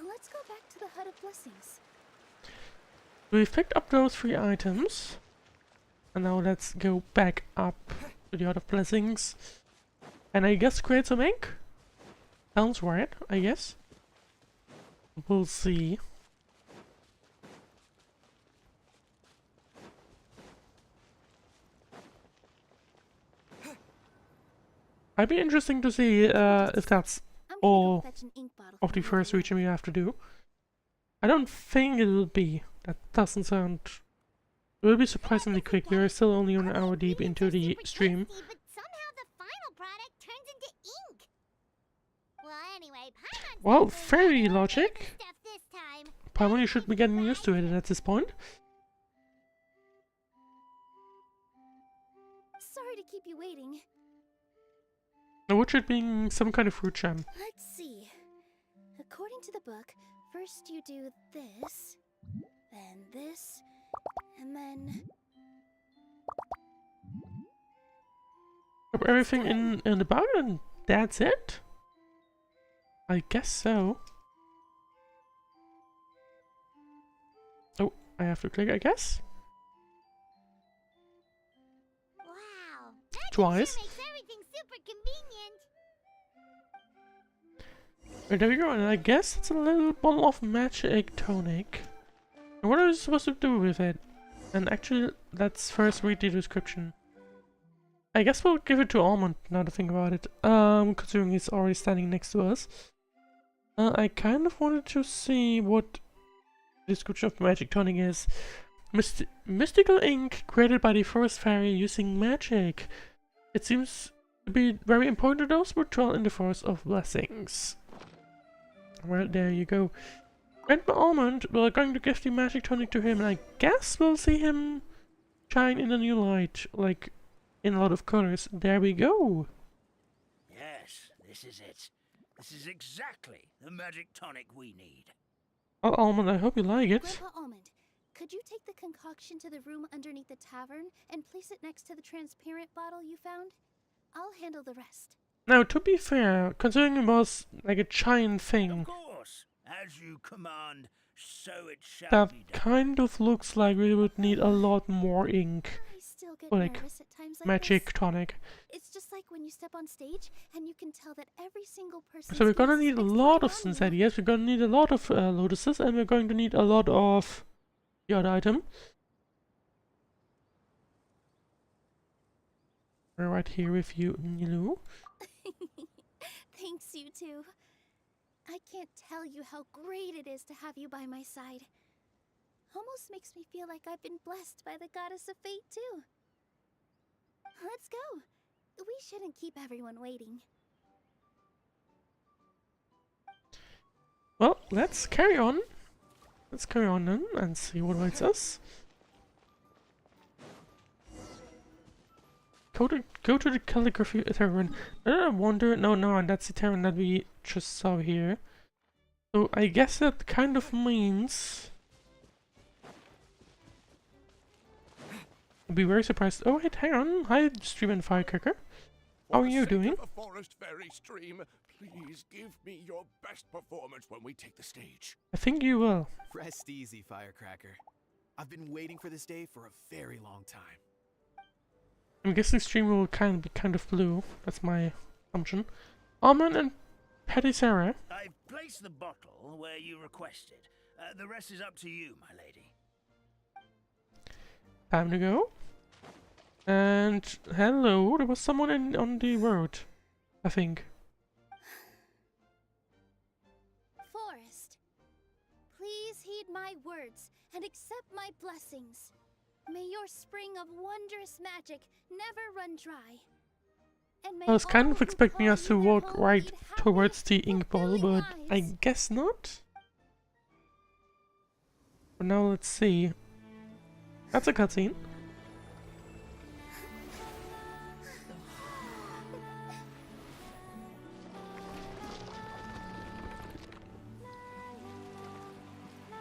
F: Let's go back to the Hut of Blessings.
A: we've picked up those 3 items. And now let's go back up to the other blessings. And I guess create some ink? Sounds right, I guess. We'll see. It'd be interesting to see if that's all of the first region we have to do. I don't think it will be. That doesn't sound... It will be surprisingly quick. We are still only an hour deep into the stream.
B: But somehow the final product turns into ink. Well, anyway, Paimon's
A: Well,
B: not
A: fairy
B: gonna
A: logic.
B: stuff this time.
A: Paimon, you should be getting used to it at this point.
F: Sorry to keep you waiting.
A: Now, what should be some kind of fruit jam?
F: Let's see. According to the book, first you do this, then this, and then...
A: Put everything in the bag and that's it? I guess so. Oh, I have to click, I guess?
B: Wow. That
A: Twice.
B: sure makes everything super convenient.
A: Right, there we go, and I guess it's a little bottle of magic tonic. And what are we supposed to do with it? And actually, let's first read the description. I guess we'll give it to Almond, now to think about it. Considering he's already standing next to us. I kind of wanted to see what the description of magic tonic is. Mystical ink created by the forest fairy using magic. It seems to be very important to those who dwell in the forest of blessings. Well, there you go. Grandpa Almond, we're going to give the magic tonic to him, and I guess we'll see him shine in a new light, like in a lot of colors. There we go.
E: Yes, this is it. This is exactly the magic tonic we need.
A: Well, Almond, I hope you like it.
F: Grandpa Almond, could you take the concoction to the room underneath the tavern and place it next to the transparent bottle you found? I'll handle the rest.
A: Now, to be fair, considering it was like a giant thing,
E: Of course, as you command, so it shall
A: that
E: be done.
A: kind of looks like we would need a lot more ink.
F: I still get
A: Or like
F: nervous at times like
A: Magic
F: this.
A: tonic.
F: It's just like when you step on stage and you can tell that every single person.
A: So we're gonna need a lot of sunset, yes, we're gonna need a lot of lotuses, and we're going to need a lot of the other item. We're right here with you, Nilu.
F: Thanks, you two. I can't tell you how great it is to have you by my side. Almost makes me feel like I've been blessed by the goddess of fate, too. Let's go. We shouldn't keep everyone waiting.
A: Well, let's carry on. Let's carry on then and see what awaits us. Go to the calligraphy tavern. I wonder. No, that's the tavern that we just saw here. So I guess that kind of means I'll be very surprised. Oh wait, hang on. Hi, Stream and Firecracker. How are you doing?
C: For the forest fairy stream, please give me your best performance when we take the stage.
A: I think you will.
D: Rest easy, Firecracker. I've been waiting for this day for a very long time.
A: I'm guessing stream will be kind of blue. That's my assumption. Almond and Petty Sarah.
E: I've placed the bottle where you requested. The rest is up to you, my lady.
A: Time to go. And hello, there was someone on the road, I think.
F: Forest, please heed my words and accept my blessings. May your spring of wondrous magic never run dry. And may
A: I was kind
F: all
A: of
F: who
A: expecting
F: call
A: us to
F: you their
A: walk
F: home
A: right
F: lead happy,
A: towards the ink bottle,
F: fulfilling
A: but I
F: lives.
A: guess not. But now let's see. That's a cutscene.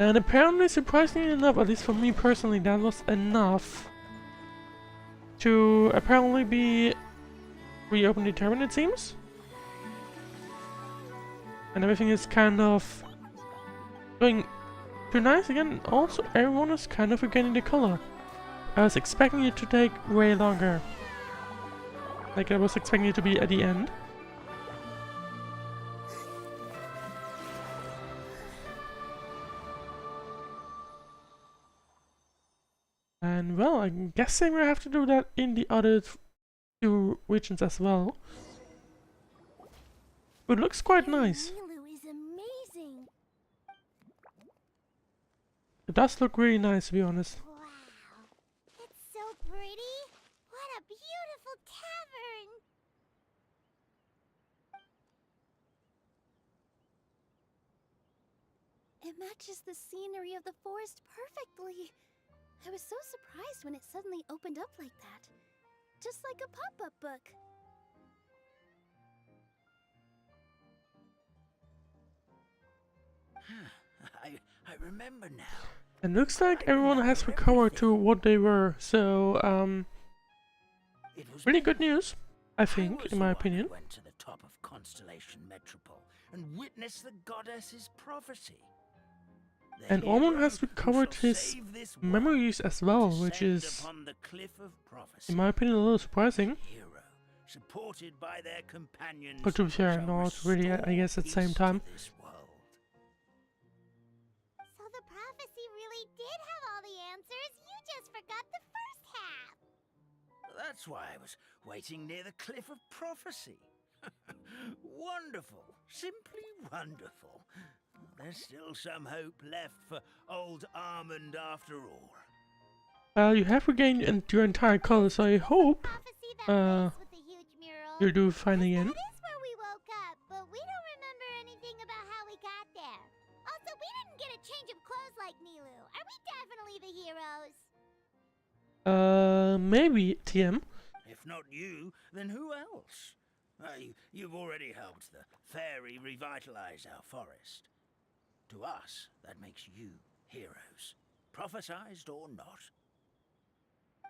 A: And apparently, surprisingly enough, at least for me personally, that was enough to apparently be reopen the tavern, it seems. And everything is kind of going too nice again. Also, everyone is kind of regaining the color. I was expecting it to take way longer. Like I was expecting it to be at the end. And well, I'm guessing we have to do that in the other two regions as well. But it looks quite nice.
B: Nilu is amazing.
A: It does look really nice, to be honest.
B: Wow. It's so pretty. What a beautiful tavern.
F: It matches the scenery of the forest perfectly. I was so surprised when it suddenly opened up like that. Just like a pop-up book.
E: I remember now.
A: And looks like everyone has recovered to what they were, so
E: It was
A: really good news, I
E: I
A: think,
E: was
A: in
E: the
A: my
E: one who
A: opinion.
E: went to the top of Constellation Metropole and witnessed the goddess's prophecy. The
A: And Ormond
E: hero
A: has
E: who
A: recovered
E: shall
A: his
E: save this world
A: memories as well, which
E: descend
A: is,
E: upon the cliff of prophecy.
A: in my opinion, a little surprising.
E: Hero, supported by their companions,
A: But to be fair,
E: shall
A: not really, I guess, at the same
E: restore
A: time.
E: peace to this world.
B: So the prophecy really did have all the answers. You just forgot the first half.
E: That's why I was waiting near the cliff of prophecy. Wonderful, simply wonderful. There's still some hope left for old Armand after all.
A: Well, you have regained your entire color, so I hope
B: Prophecy that place with the huge mural.
A: you do find again.
B: That is where we woke up, but we don't remember anything about how we got there. Also, we didn't get a change of clothes like Nilu. Are we definitely the heroes?
A: Maybe, TM.
E: If not you, then who else? You've already helped the fairy revitalize our forest. To us, that makes you heroes, prophesized or not.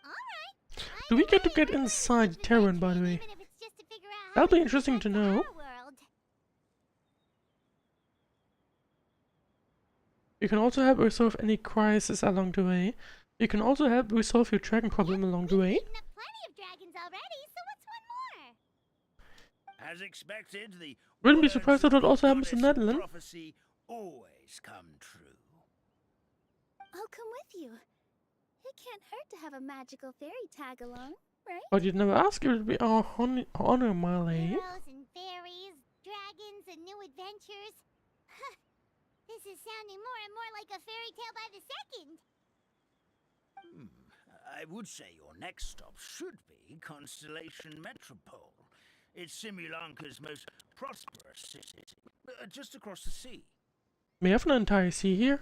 B: Alright.
A: Do we get to get inside the Terran, by the way?
B: Even if it's just to figure out how
A: That'll be
B: we
A: interesting
B: get
A: to
B: back
A: know.
B: our world.
A: You can also help resolve any crisis along the way. You can also help resolve your dragon problem along the way.
B: We've eaten up plenty of dragons already, so what's one more?
E: As expected, the
A: Wouldn't be
E: words
A: surprised
E: of
A: if that
E: the
A: also happens in
E: goddess of
A: Netherlands.
E: prophecy always come true.
F: I'll come with you. It can't hurt to have a magical fairy tag along, right?
A: But you'd never ask if it would be our honor, my lady.
B: Heroes and fairies, dragons and new adventures. Huh. This is sounding more and more like a fairy tale by the second.
E: I would say your next stop should be Constellation Metropole. It's Simulanka's most prosperous city, just across the sea.
A: We have an entire sea here.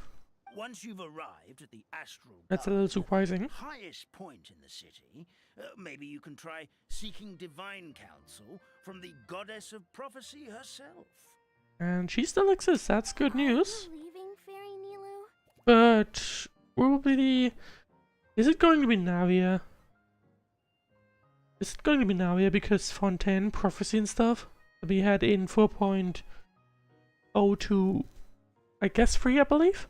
E: Once you've arrived at the Astral
A: That's a little
E: Gardens,
A: surprising.
E: highest point in the city, maybe you can try seeking divine counsel from the goddess of prophecy herself.
A: And she still exists, that's good news.
F: Are you leaving, Fairy Nilu?
A: But probably is it going to be Navia? Is it going to be Navia because Fontaine, Prophecy and stuff that we had in 4.02, I guess 3, I believe?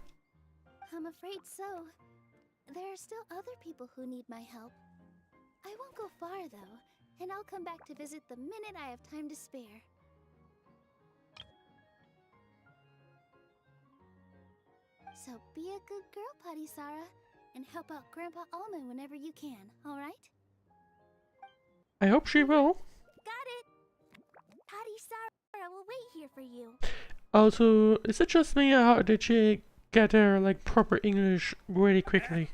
F: I'm afraid so. There are still other people who need my help. I won't go far though, and I'll come back to visit the minute I have time to spare. So be a good girl, Putty Sarah, and help out Grandpa Almond whenever you can, alright?
A: I hope she will.
F: Got it! Putty Sarah will wait here for you.
A: Also, is it just me or did she get her like proper English really quickly?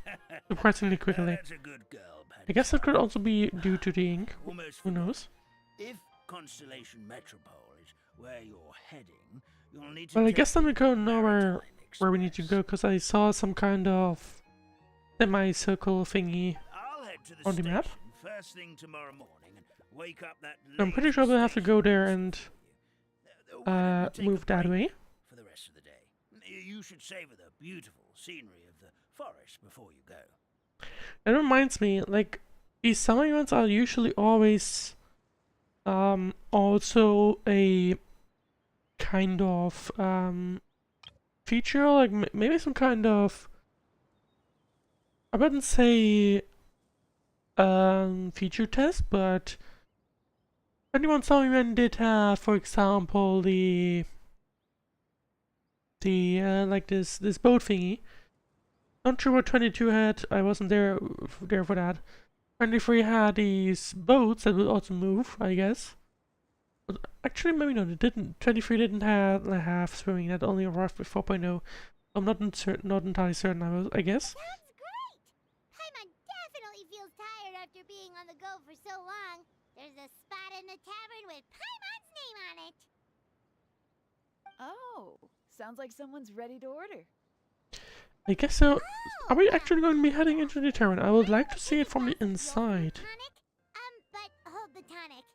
A: Surprisingly quickly.
E: That's a good girl, Paddy.
A: I guess that could also be due to the ink.
E: Almost
A: Who
E: forgot.
A: knows?
E: If Constellation Metropole is where you're heading, you'll need to
A: Well, I
E: take
A: guess then we
E: the
A: go know
E: Maritime
A: where we need to go,
E: Express.
A: because I saw some kind of semicircle thingy.
E: I'll head to the
A: on the map.
E: station first thing tomorrow morning and wake up that
A: I'm pretty
E: lazy
A: sure we'll have to go there
E: station
A: and
E: for you. Why don't you take a
A: move that
E: break
A: way.
E: for the rest of the day? You should savor the beautiful scenery of the forest before you go.
A: That reminds me, like, these summer events are usually always also a kind of feature, like maybe some kind of, I wouldn't say feature test, but 21 Summermen did have, for example, the like this boat thingy. Not sure what 22 had. I wasn't there for that. 23 had these boats that would also move, I guess. But actually, maybe not. It didn't. 23 didn't have swimming. That only arrived with 4.0. I'm not entirely certain. I guess.
B: Sounds great! Paimon definitely feels tired after being on the go for so long. There's a spot in the tavern with Paimon's name on it.
J: Oh, sounds like someone's ready to order.
A: I guess so. Are we actually going to be heading into the tavern? I would like to see it from the inside.
B: Tonic? But hold the tonic.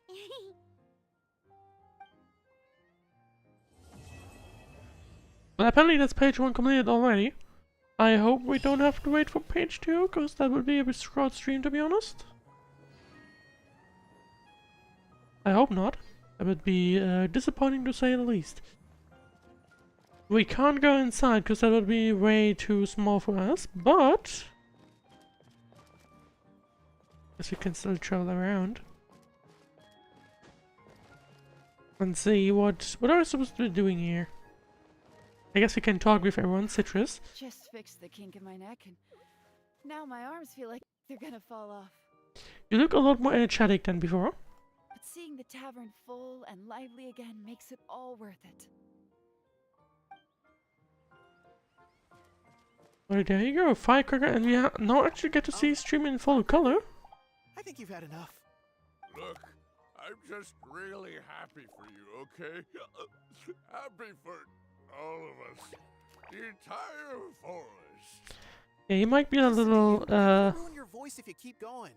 A: Well, apparently that's page 1 completed already. I hope we don't have to wait for page 2, because that would be a bit short stream, to be honest. I hope not. That would be disappointing to say the least. We can't go inside, because that would be way too small for us, but... guess we can still travel around. And see what are we supposed to be doing here? I guess we can talk with everyone. Citrus.
J: Just fixed the kink in my neck, and now my arms feel like they're gonna fall off.
A: You look a lot more energetic than before.
J: But seeing the tavern full and lively again makes it all worth it.
A: Well, there you go, firecracker, and we now actually get to see stream in full color.
D: I think you've had enough.
C: Look, I'm just really happy for you, okay? Happy for all of us. The entire forest.
A: Yeah, you might be a little,
D: Ruin your voice if you keep going.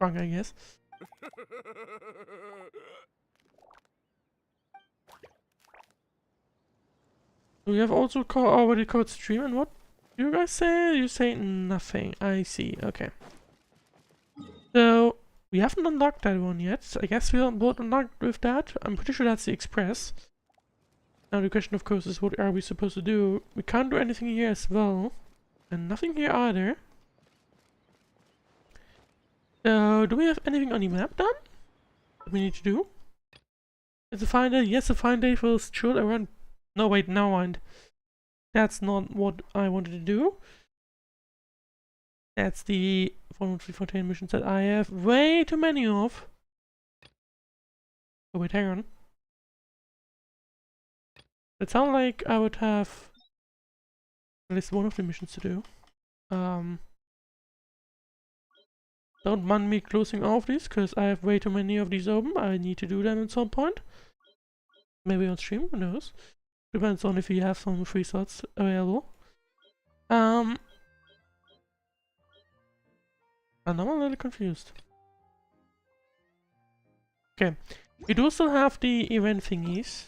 A: wrong, I guess. We have also already covered stream, and what do you guys say? You say nothing. I see, okay. So, we haven't unlocked that one yet. So I guess we'll both unlock with that. I'm pretty sure that's the express. Now the question of course is, what are we supposed to do? We can't do anything here as well. And nothing here either. So, do we have anything on the map done? What we need to do? Is a fine day? Yes, a fine day for stroll around. No, wait, never mind. That's not what I wanted to do. That's the 114 missions that I have way too many of. Oh wait, hang on. It sounds like I would have at least one of the missions to do. Don't mind me closing all of these, because I have way too many of these open. I need to do them at some point. Maybe on stream, who knows. Depends on if you have some free slots available. And I'm a little confused. Okay, we do still have the event thingies.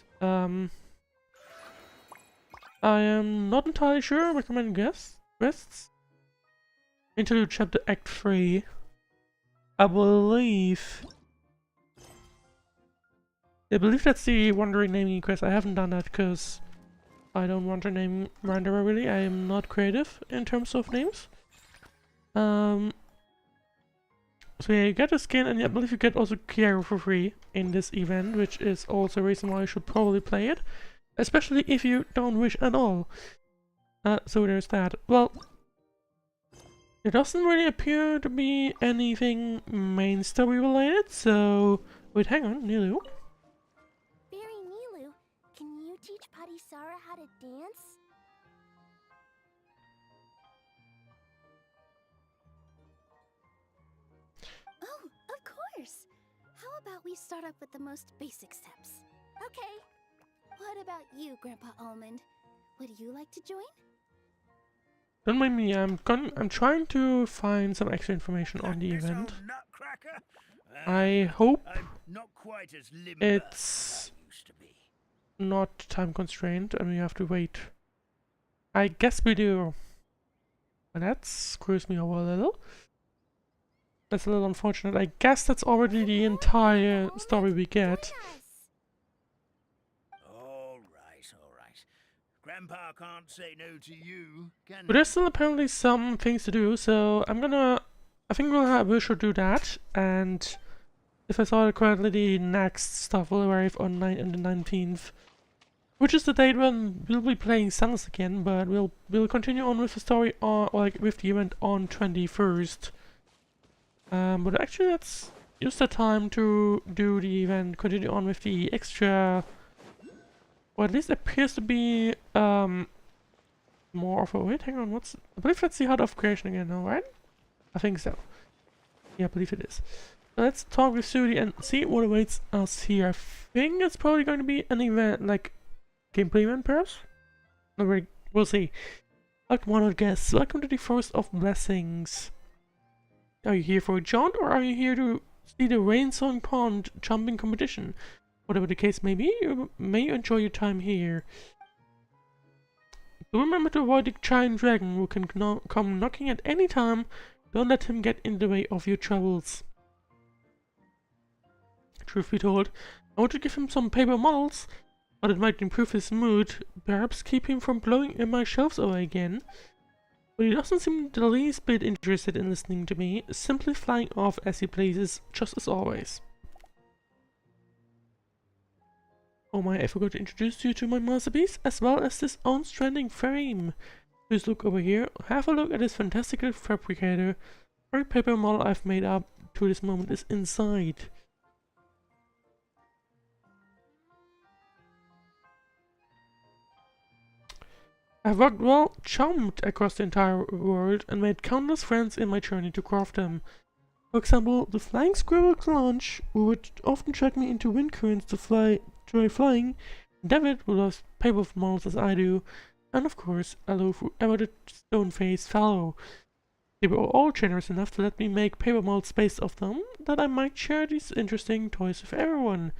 A: I am not entirely sure. Recommend quests. Interlude chapter act 3. I believe that's the wandering naming quest. I haven't done that because I don't want to name randomly. Really, I am not creative in terms of names. So yeah, you get a skin, and I believe you get also Kiara for free in this event, which is also a reason why you should probably play it, especially if you don't wish at all. So there's that. Well, there doesn't really appear to be anything main story related, so wait, hang on, Nilu.
B: Barry Nilu, can you teach Patisara how to dance?
F: Oh, of course! How about we start up with the most basic steps?
B: Okay.
F: What about you, Grandpa Almond? Would you like to join?
A: Don't mind me, I'm trying to find some extra information on the event. I hope it's not time constrained and we have to wait. I guess we do. And that screws me over a little. That's a little unfortunate. I guess that's already the entire story we get.
E: Grandpa can't say no to you, can
A: But there's still apparently some things to do, so I think we should do that, and if I saw it correctly, the next stuff will arrive on the 19th. Which is the date when we'll be playing Sans again, but we'll continue on with the story on, or like with the event on 21st. But actually let's use the time to do the event, continue on with the extra, or at least appears to be more of a, wait, hang on, I believe that's the Heart of Creation again, no, right? I think so. Yeah, I believe it is. So let's talk with Sudi and see what awaits us here. I think it's probably going to be an event, like gameplay event perhaps? No, we'll see. Like one of guests, welcome to the Forest of Blessings. Are you here for a jaunt, or are you here to see the Rain-Song Pond jumping competition? Whatever the case may be, you may enjoy your time here. But remember to avoid the giant dragon who can come knocking at any time. Don't let him get in the way of your travels. Truth be told, I want to give him some paper models, but it might improve his mood, perhaps keep him from blowing my shelves away again. But he doesn't seem the least bit interested in listening to me, simply flying off as he pleases, just as always. Oh my, I forgot to introduce you to my masterpiece, as well as this own stranding frame. Please look over here, have a look at this fantastical fabricator. Every paper model I've made up to this moment is inside. I've walked well jumped across the entire world and made countless friends in my journey to craft them. For example, the flying squirrel Clanch, who would often drag me into wind currents to try flying, David, who loves paper models as I do, and of course, hello whoever the stone-faced fellow. They were all generous enough to let me make paper molds based off them, that I might share these interesting toys with everyone.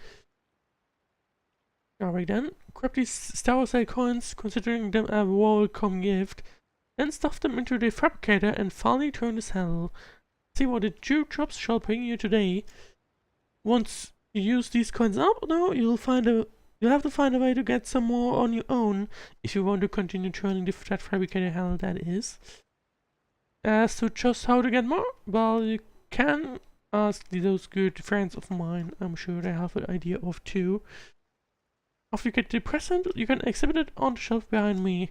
A: Alright then, grab these Star Cell coins, considering them a welcome gift, then stuff them into the fabricator and finally turn the saddle. See what the dewdrops shall bring you today. Once you use these coins up, though, you'll have to find a way to get some more on your own if you want to continue turning that fabricator hell that is. As to just how to get more, well, you can ask those good friends of mine. I'm sure they have an idea of too. After you get the present, you can exhibit it on the shelf behind me.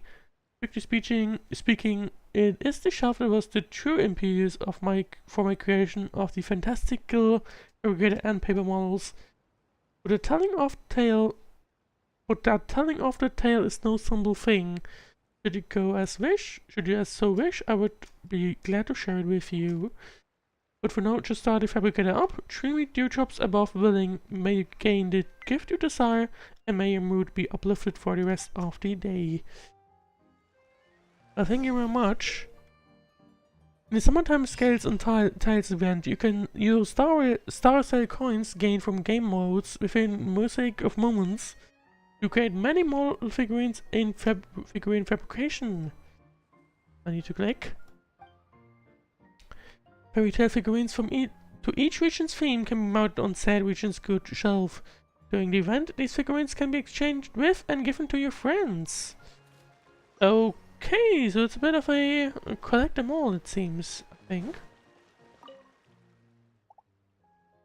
A: Strictly speaking, it is the shelf that was the true impetus for my creation of the fantastical fabricator and paper models. But that telling of the tale is no simple thing. Should you as so wish, I would be glad to share it with you. But for now, just start the fabricator up, trim me dewdrops above willing, may you gain the gift you desire, and may your mood be uplifted for the rest of the day. Thank you very much. In the Summertime Scales and Tiles event, you can use Star Cell coins gained from game modes within Mosaic of Moments to create many model figurines in figurine fabrication. I need to click. Fairy tale figurines from each region's theme can be mounted on said region's good shelf. During the event, these figurines can be exchanged with and given to your friends. Okay, so it's a bit of a collect them all, it seems, I think.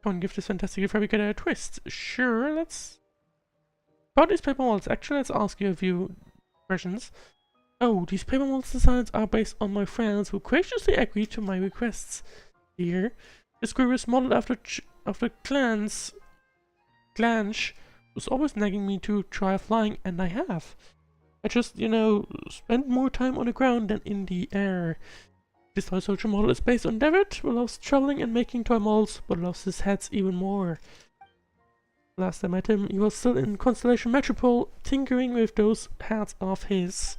A: Come on, give this fantastic fabricator a twist. Sure, let's... About these paper molds, actually, let's ask you a few questions. Oh, these paper molds designs are based on my friends who graciously agreed to my requests. Here, this crew is modeled after Clanch, who's always nagging me to try flying, and I have. I just, spend more time on the ground than in the air. This toy soldier model is based on David, who loves traveling and making toy molds, but loves his hats even more. Last I met him, he was still in Constellation Metropole, tinkering with those hats of his.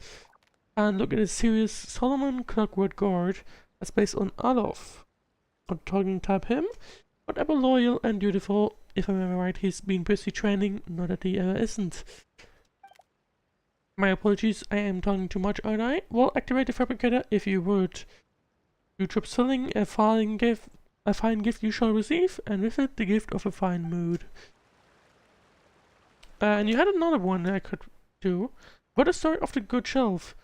A: And look at his serious Solomon Clockwork Guard, that's based on Adolf. Not talking type him, but ever loyal and dutiful. If I remember right, he's been busy training, not that he ever isn't. My apologies, I am talking too much, aren't I? Well, activate the fabricator if you would. You drop selling a fine gift you shall receive, and with it the gift of a fine mood. And you had another one that I could do. What a story of the good shelf.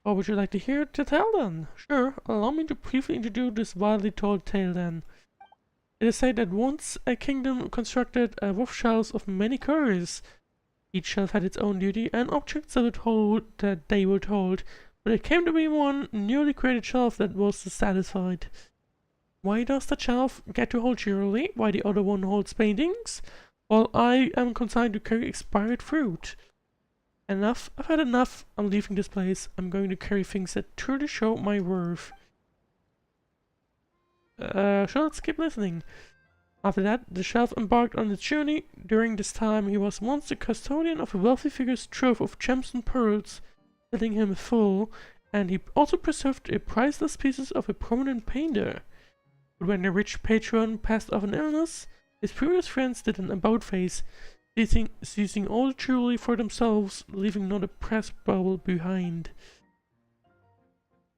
A: Or would you like to hear the tale then? Sure, allow me to briefly introduce this wildly told tale then. It is said that once a kingdom constructed a wolf shelves of many colors. Each shelf had its own duty and objects that they were told, but it came to be one newly created shelf that was dissatisfied. Why does the shelf get to hold jewelry, while the other one holds paintings? While I am consigned to carry expired fruit. Enough, I've had enough, I'm leaving this place. I'm going to carry things that truly show my worth. So let's keep listening. After that, the shelf embarked on its journey. During this time, he was once the custodian of a wealthy figure's trove of gems and pearls, filling him full, and he also preserved a priceless pieces of a prominent painter. But when the rich patron passed of an illness, his previous friends did an about-face, seizing all the jewelry for themselves, leaving not a press bubble behind.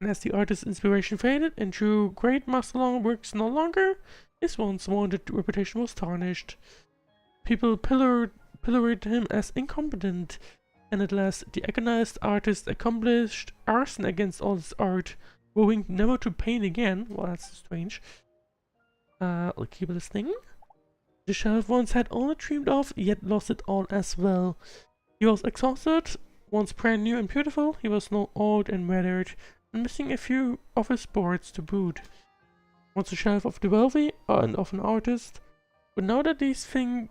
A: And as the artist's inspiration faded and drew great master-long works no longer, his once vaunted reputation was tarnished. People pilloried him as incompetent, and at last the agonized artist accomplished arson against all his art, vowing never to paint again. Well, that's strange. I'll keep listening. The shelf once had all it dreamed of, yet lost it all as well. He was exhausted. Once brand new and beautiful, he was now old and weathered, and missing a few of his boards to boot. Once a shelf of the wealthy and of an artist, but now that these things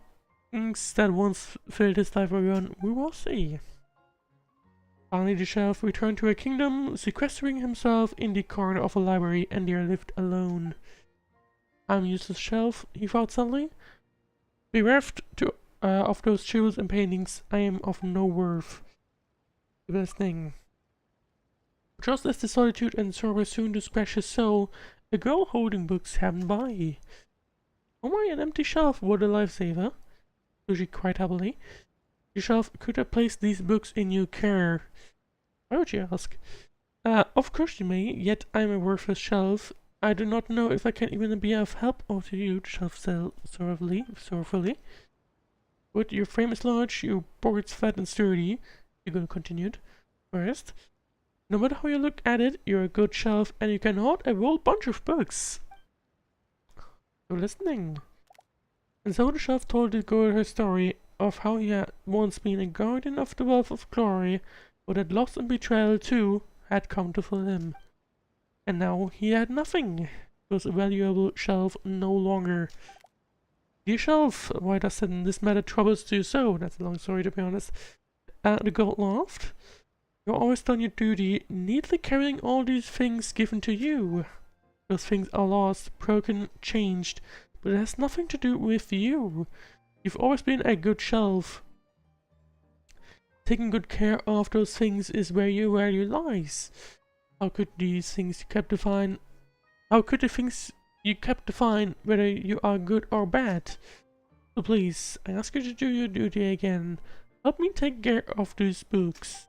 A: that once filled his life were gone, where was he? Finally the shelf returned to a kingdom, sequestering himself in the corner of a library, and there lived alone. I'm useless shelf, he thought suddenly. Bereft of those jewels and paintings, I am of no worth. The best thing. Just as the solitude and sorrow soon to scratch his soul, a girl holding books happened by. Oh my, an empty shelf, what a lifesaver, Sushi cried happily. The shelf could have placed these books in your care. Why would you ask? Of course you may, yet I am a worthless shelf. I do not know if I can even be of help to you, the shelf said sorrowfully. But your frame is large, your boards flat and sturdy, Hugo continued. First, no matter how you look at it, you're a good shelf and you can hold a whole bunch of books. You're listening. And so the shelf told the girl her story of how he had once been a guardian of the wealth of glory, but that loss and betrayal too had come to fill him. And now he had nothing. It was a valuable shelf no longer. Dear shelf, why does this matter troubles you so? That's a long story, to be honest. The girl laughed. You're always done your duty, neatly carrying all these things given to you. Those things are lost, broken, changed, but it has nothing to do with you. You've always been a good shelf. Taking good care of those things is where your value lies. How could the things you kept define whether you are good or bad? So please, I ask you to do your duty again. Help me take care of these books.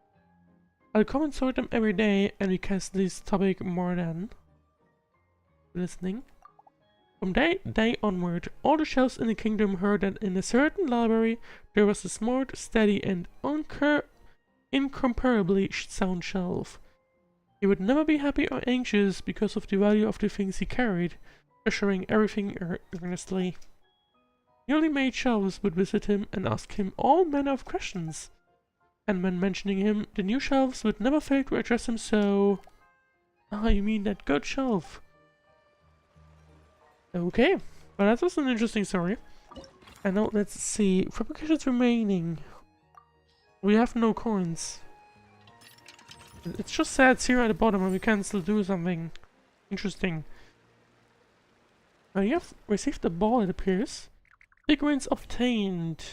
A: I'll come and sort them every day, and we cast this topic more than. Listening. From day onward, all the shelves in the kingdom heard that in a certain library there was a smart, steady, and incomparably sound shelf. He would never be happy or anxious because of the value of the things he carried, treasuring everything earnestly. Newly made shelves would visit him and ask him all manner of questions. And when mentioning him, the new shelves would never fail to address him so... Ah, you mean that good shelf? Okay, well that was an interesting story. And now let's see, fabrications remaining. We have no coins. It's just sad here at the bottom and we can still do something interesting. Now you have received a ball, it appears. Figurines obtained.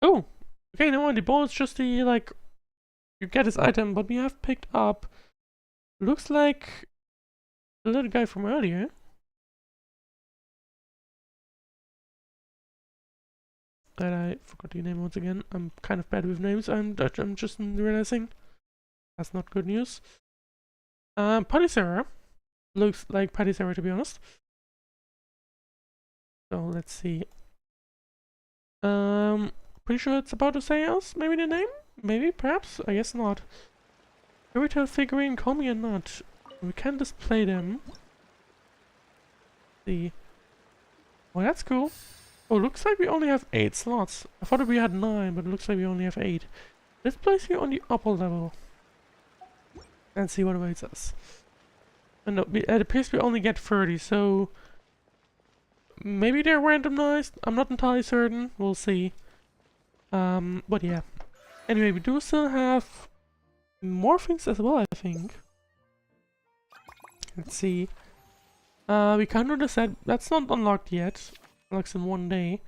A: Oh! Okay, no, the ball is just the, like, you get this item, but we have picked up, looks like the little guy from earlier. And I forgot the name once again. I'm kind of bad with names, I'm just realizing. That's not good news. Patty Sarah. Looks like Patty Sarah, to be honest. So, let's see. Pretty sure it's about to say us, maybe the name? Maybe, perhaps? I guess not. Fairy tale figurine, call me or not. We can display them. Let's see. Well, that's cool. Oh, looks like we only have 8 slots. I thought we had 9, but it looks like we only have 8. Let's place you on the upper level. And see what awaits us. And no, it appears we only get 30, so... maybe they're randomized? I'm not entirely certain. We'll see. But yeah. Anyway, we do still have more things as well, I think. Let's see. We can't do the set. That's not unlocked yet. Unlocks in 1 day.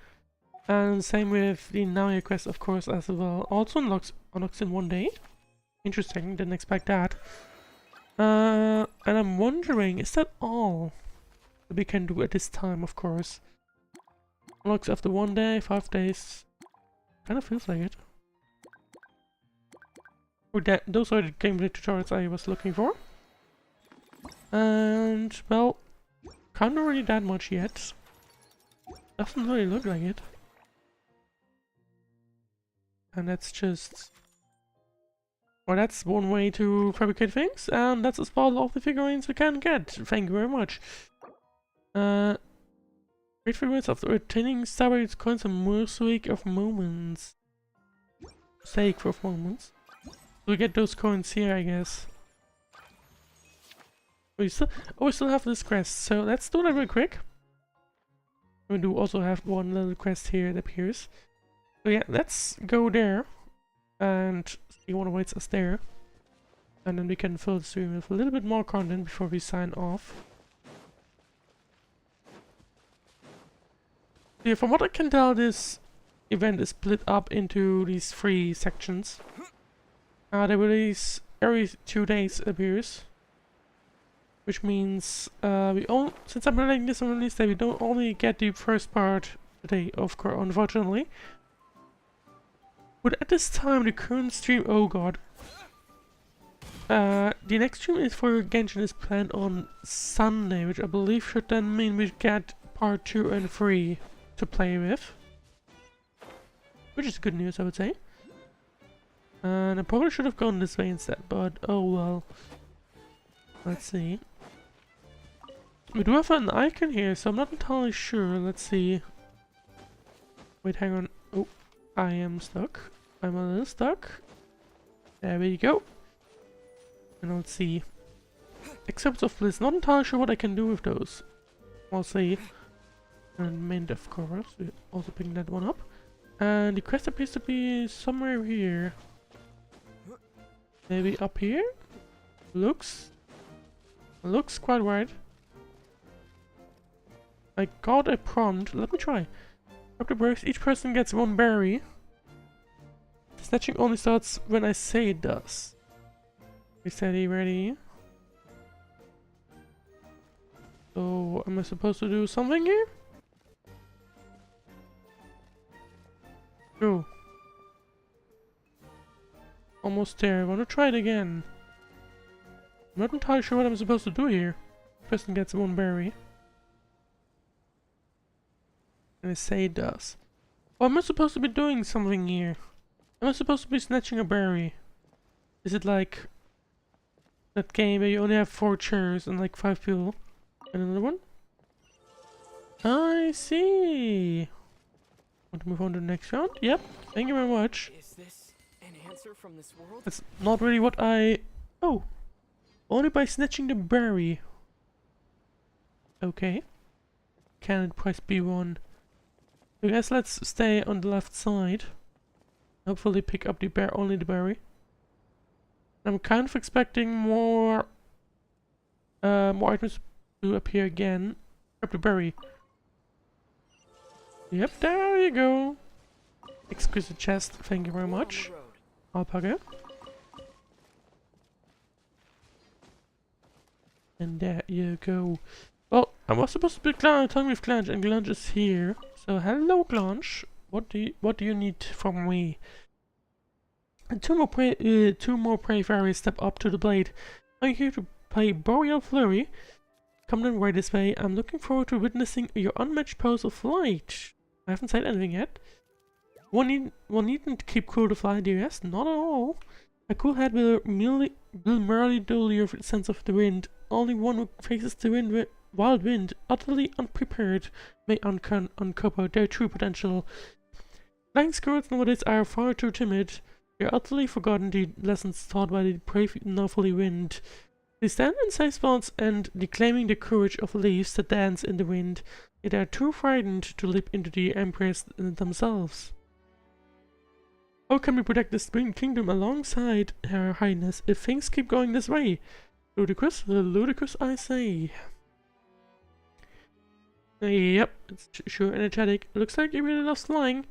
A: And same with the Naya quest, of course, as well. Also unlocks in 1 day. Interesting, didn't expect that. And I'm wondering, is that all that we can do at this time, of course? Unlocks after 1 day, 5 days. Kind of feels like it. Those are the gameplay tutorials I was looking for. And, well, can't do really that much yet. Doesn't really look like it. And that's just... well, that's one way to fabricate things, and that's as part of the figurines we can get. Thank you very much. Great figurines of the retaining Starbucks coins and more sake of moments. Sake of moments. We get those coins here, I guess. We still have this quest, so let's do that real quick. We do also have one little quest here that appears. So yeah, let's go there and see what awaits us there. And then we can fill the stream with a little bit more content before we sign off. Yeah, from what I can tell, this event is split up into these 3 sections. They release every 2 days, it appears. Which means, since I'm relating this on release day, we don't only get the first part today, of course, unfortunately. But at this time, the current stream, oh god. The next stream is for Genshin is planned on Sunday, which I believe should then mean we get part 2 and 3 to play with. Which is good news, I would say. And I probably should have gone this way instead, but oh well. Let's see. We do have an icon here, so I'm not entirely sure. Let's see. Wait, hang on. Oh, I am stuck. I'm a little stuck. There we go. And let's see. Excerpts of Bliss. Not entirely sure what I can do with those. We'll see. And Mint, of course. We're also picking that one up. And the quest appears to be somewhere here. Maybe up here? Looks quite right. I got a prompt. Let me try. Grab the berries. Each person gets 1 berry. Snatching only starts when I say it does. We steady, ready. So, am I supposed to do something here? Go. Almost there. I want to try it again. I'm not entirely sure what I'm supposed to do here. Person gets 1 berry. And I say it does. Oh, am I supposed to be doing something here? Am I supposed to be snatching a berry? Is it like that game where you only have 4 chairs and like 5 people? And another one? I see. Want to move on to the next round? Yep. Thank you very much.
I: Is this an answer from this world?
A: That's not really what I... Oh. Only by snatching the berry. Okay. Can it press B1? I guess let's stay on the left side. Hopefully pick up the only the berry. I'm kind of expecting more items to appear again. Grab the berry. Yep, there you go. Exquisite chest, thank you very much. Alpaca. And there you go. Well, I was supposed to be talking with Clanch, and Clanch is here. So hello, Clanch. What do you need from me? And two more prey fairies step up to the blade. I'm here to play Boreal Flurry. Come then right this way. I'm looking forward to witnessing your unmatched pose of flight. I haven't said anything yet. One needn't keep cool to fly, dear. Yes, not at all. A cool head will merely dull your sense of the wind. Only one who faces the wind wild wind, utterly unprepared, may uncover their true potential. Flying squirrels nowadays are far too timid. They are utterly forgotten the lessons taught by the brave northerly wind. They stand in safe spots and declaiming the courage of leaves that dance in the wind, yet are too frightened to leap into the embrace themselves. How can we protect the Spring Kingdom alongside Her Highness if things keep going this way? Ludicrous, ludicrous, I say. Yep, it's sure energetic. Looks like he really loves flying.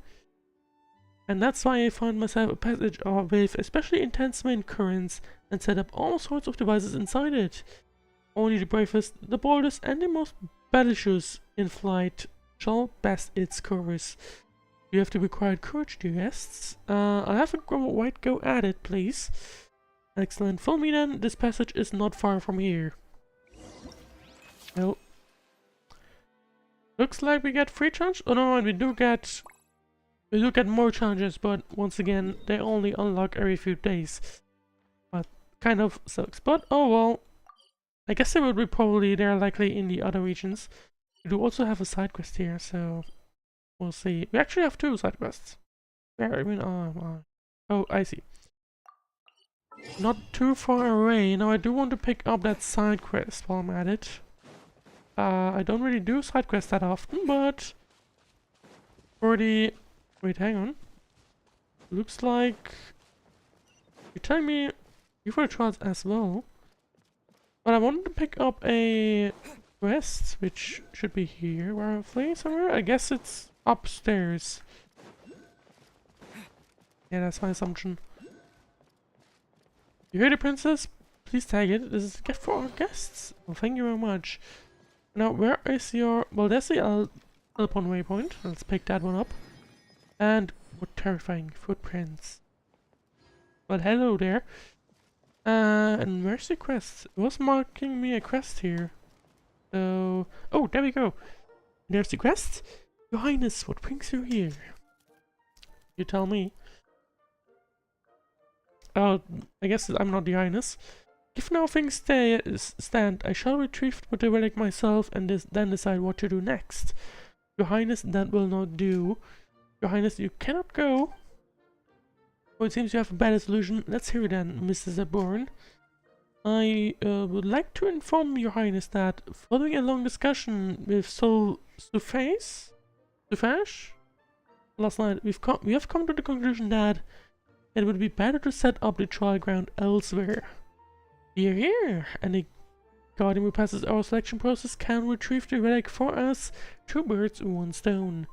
A: And that's why I found myself a passage with especially intense wind currents and set up all sorts of devices inside it. Only the bravest, the boldest, and the most bellicose in flight shall best its course. You have the required courage, dear guests. I'll have a white go at it, please. Excellent. Follow me then. This passage is not far from here. No. Looks like we get 3 challenges. Oh no, and we do get more challenges, but once again, they only unlock every few days. But kind of sucks. But oh well. I guess they will be probably there likely in the other regions. We do also have a side quest here, so we'll see. We actually have 2 side quests. Where even oh, I see. Not too far away. Now I do want to pick up that side quest while I'm at it. I don't really do side quests that often, but for the wait, hang on. Looks like you're telling me you for the trials as well. But I wanted to pick up a quest, which should be here, roughly somewhere. I guess it's upstairs. Yeah, that's my assumption. You hear the princess? Please tag it. This is a gift for our guests. Well, thank you very much. Now, where is your... Well, there's the Alpon waypoint. Let's pick that one up. And what terrifying footprints. Well, hello there. And where's the quest? It was marking me a quest here. So... Oh, there we go. There's the quest. Your Highness, what brings you here? You tell me. Oh, I guess I'm not the Highness. If now things stand, I shall retrieve the relic myself and then decide what to do next. Your Highness, that will not do. Your Highness, you cannot go. Oh, it seems you have a better solution. Let's hear it then, Mrs. Aborn. I would like to inform Your Highness that, following a long discussion with Sufage last night, we have come to the conclusion that it would be better to set up the trial ground elsewhere. Here, and the guardian who passes our selection process can retrieve the relic for us. 2 birds, 1 stone.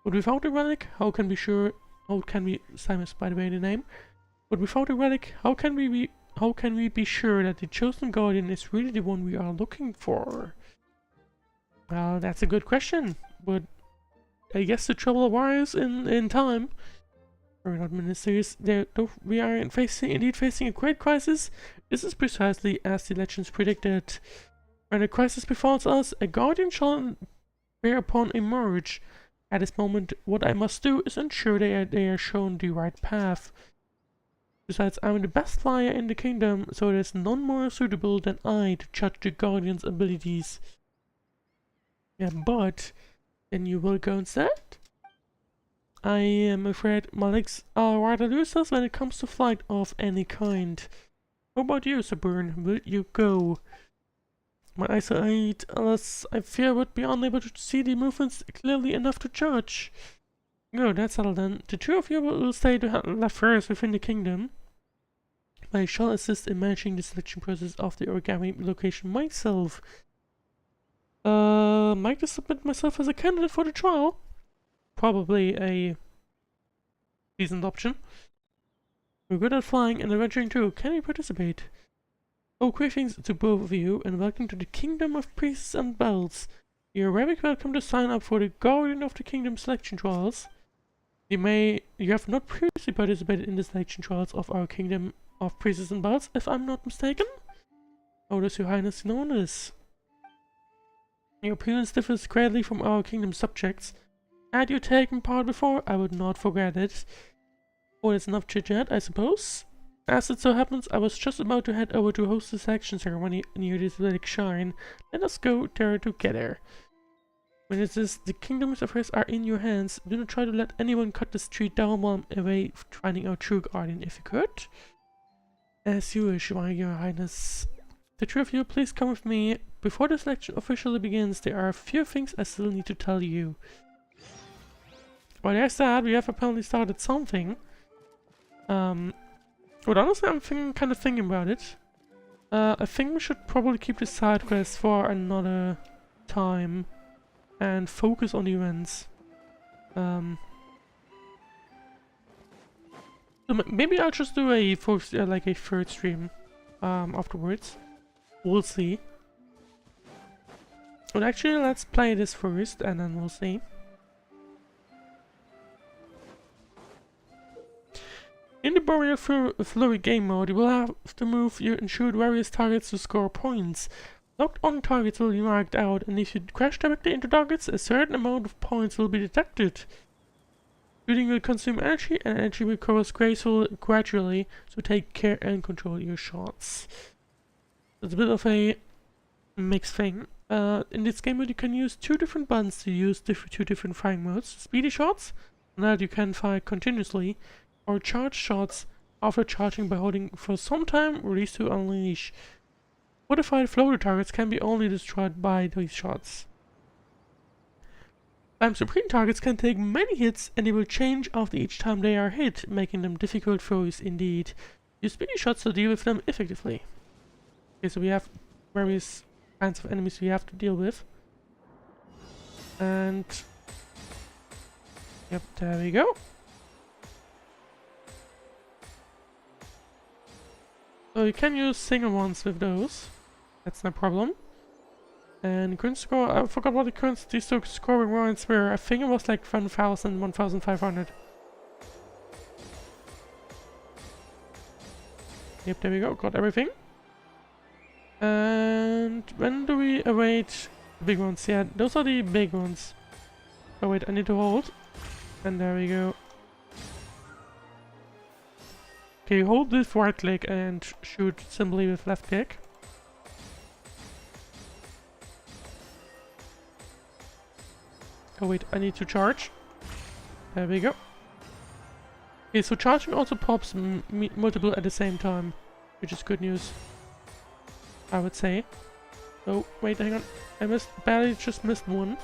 A: But without the relic, how can we Simus, by the way, the name. But without the relic, how can we be sure that the chosen guardian is really the one we are looking for? Well, that's a good question, but I guess the trouble arises in time. We're not ministers. We are indeed facing a great crisis. This is precisely as the legends predicted. When a crisis befalls us, a guardian shall thereupon emerge. At this moment, what I must do is ensure they are shown the right path. Besides, I'm the best flyer in the kingdom, so there's none more suitable than I to judge the guardian's abilities. Yeah, but then you will go instead? I am afraid my legs are rather useless when it comes to flight of any kind. How about you, Sir Byrne? Will you go? My eyesight, alas, I fear would be unable to see the movements clearly enough to judge. Good, that's settled then. The 2 of you will stay to handle affairs within the kingdom. I shall assist in managing the selection process of the origami location myself. Might I submit myself as a candidate for the trial? Probably a decent option. We're good at flying and adventuring too. Can we participate? Oh, greetings to both of you, and welcome to the Kingdom of Priests and Bells. You're very welcome to sign up for the Guardian of the Kingdom selection trials. You have not previously participated in the selection trials of our Kingdom of Priests and Bells, if I'm not mistaken. How does Your Highness know this? Your appearance differs greatly from our Kingdom subjects. Had you taken part before, I would not forget it. Oh, that's enough chit-chat, I suppose. as it so happens, I was just about to head over to host the selection ceremony near this Lake Shrine. Let us go there together. When it says the kingdom's affairs are in your hands, do not try to let anyone cut the street down while I'm away finding our true guardian if you could. As you wish, your highness. The three of you, please come with me. Before the selection officially begins, there are a few things I still need to tell you. Well, there's that. We have apparently started something. But honestly, I'm kind of thinking about it. I think we should probably keep the side quest for another time and focus on the events. So maybe I'll just do a like a third stream afterwards. We'll see. But actually, let's play this first, and then we'll see. In the Boreal Flurry game mode, you will have to move and shoot various targets to score points. Locked on targets will be marked out, and if you crash directly into targets, a certain amount of points will be deducted. Shooting will consume energy, and energy recovers gradually, so take care and control your shots. It's a bit of a mixed thing. In this game mode, you can use two different buttons to use two different firing modes. Speedy shots, that you can fire continuously, or charge shots after charging by holding for some time, release to unleash. Modified floater targets can be only destroyed by these shots. Time Supreme targets can take many hits, and they will change after each time they are hit, making them difficult foes indeed. Use speedy shots to deal with them effectively. Okay, so we have various kinds of enemies we have to deal with. And... yep, there we go. So you can use single ones with those. That's no problem. And current score, I forgot what the current scoring points were. I think it was like 1,000, 1,500. Yep, there we go, got everything. And when do we await the big ones? Yeah, those are the big ones. Oh wait, I need to hold. And there we go. Okay, hold this right click and shoot simply with left click. Oh wait, I need to charge. There we go. Okay, so charging also pops multiple at the same time, which is good news, I would say. Oh, wait, hang on. I barely just missed one.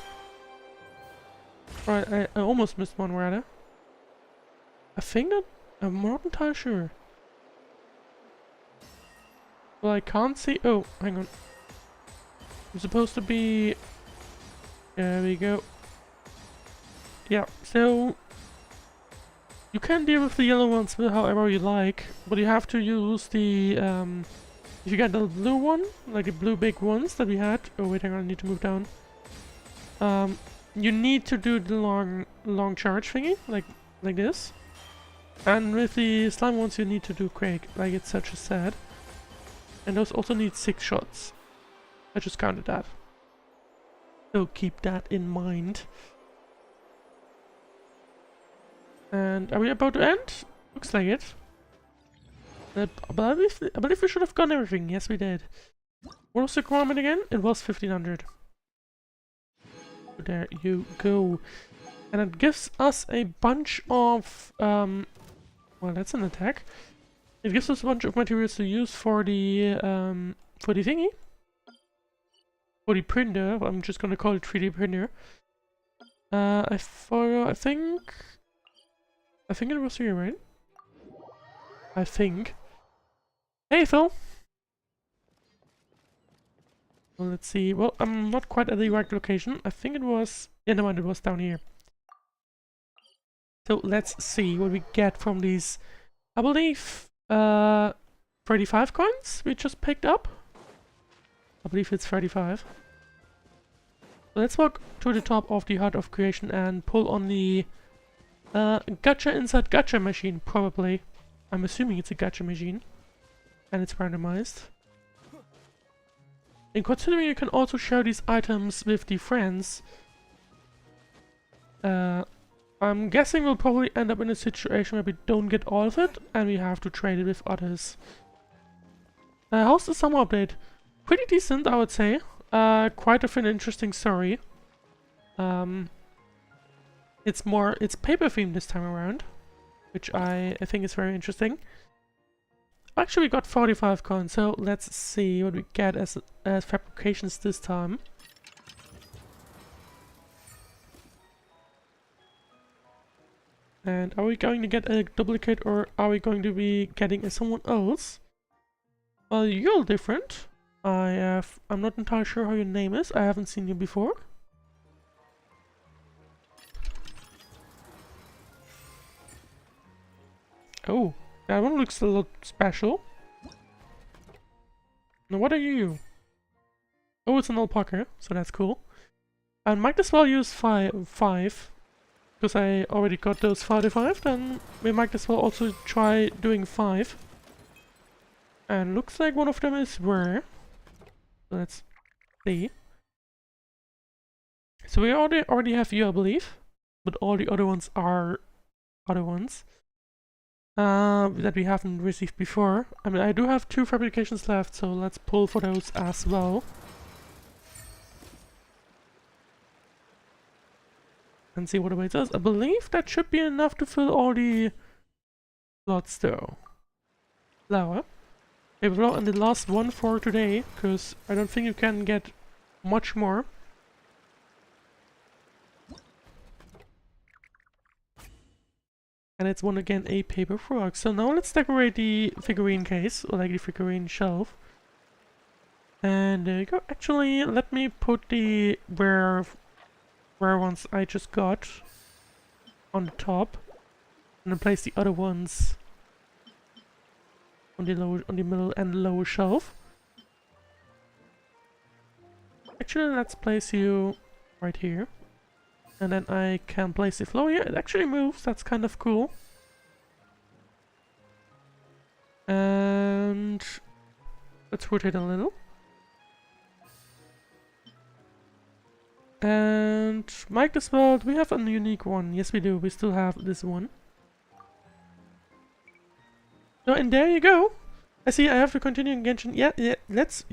A: Right, I almost missed one, rather. I think that... I'm not entirely sure. Well, I can't see... oh, hang on. I'm supposed to be... there we go. Yeah, so... you can deal with the yellow ones however you like, but you have to use the... if you get the blue one, like the blue big ones that we had... oh wait, hang on, I need to move down. You need to do the long charge thingy, like this. And with the slime ones you need to do Quake, like it's such a sad. And those also need 6 shots. I just counted that. So keep that in mind. And are we about to end? Looks like it. But I believe we should have gotten everything. Yes, we did. What was the requirement again? It was 1,500. There you go. And it gives us a bunch of... well, that's an attack. It gives us a bunch of materials to use for the thingy. For the printer. I'm just gonna call it 3D printer. I think it was here, right? I think. Hey, Phil! Well, let's see. Well, I'm not quite at the right location. I think it was... yeah, no, it was down here. So let's see what we get from these, I believe, 35 coins we just picked up. I believe it's 35. So let's walk to the top of the Heart of Creation and pull on the gacha inside gacha machine, probably. I'm assuming it's a gacha machine. And it's randomized. And considering you can also share these items with the friends, I'm guessing we'll probably end up in a situation where we don't get all of it, and we have to trade it with others. How's the summer update? Pretty decent, I would say. Quite of an interesting story. It's paper themed this time around, which I think is very interesting. Actually, we got 45 coins, so let's see what we get as fabrications this time. And are we going to get a duplicate, or are we going to be getting someone else? Well, you're different. I'm not entirely sure how your name is. I haven't seen you before. Oh, that one looks a lot special. Now, what are you? Oh, it's an alpaca, so that's cool. I might as well use five, because I already got those 45, then we might as well also try doing 5. And looks like one of them is rare. Let's see. So we already have you, I believe, but all the other ones are other ones that we haven't received before. I mean, I do have 2 fabrications left, so let's pull for those as well. And see what awaits us. I believe that should be enough to fill all the slots though. Flower. Okay, well, and the last one for today, because I don't think you can get much more. And it's one again a paper frog. So now let's decorate the figurine case, or like the figurine shelf. And there you go. Actually, let me put the rare ones I just got on the top, and then place the other ones on the middle and lower shelf. Actually, let's place you right here, and then I can place the floor here. It actually moves. That's kind of cool. And let's rotate a little. And might as well, do we have a unique one? Yes, we do. We still have this one. Oh, and there you go. I see. I have to continue in Genshin. Yeah. Yes,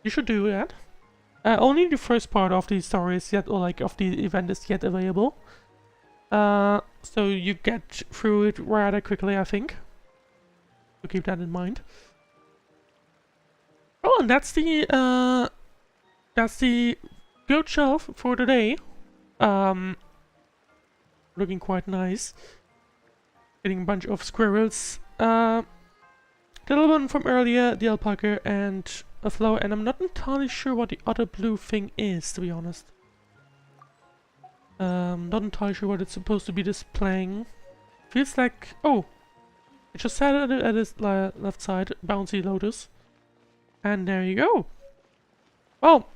A: you should do that. Only the first part of the story is yet, or like of the event is yet available. So you get through it rather quickly, I think. So keep that in mind. Oh, and that's the goat shelf for today. Looking quite nice. Getting a bunch of squirrels. The little one from earlier, the alpaca, and a flower, and I'm not entirely sure what the other blue thing is, to be honest. Not entirely sure what it's supposed to be displaying. Feels like... oh! It just said at its left side, bouncy lotus. And there you go! Well,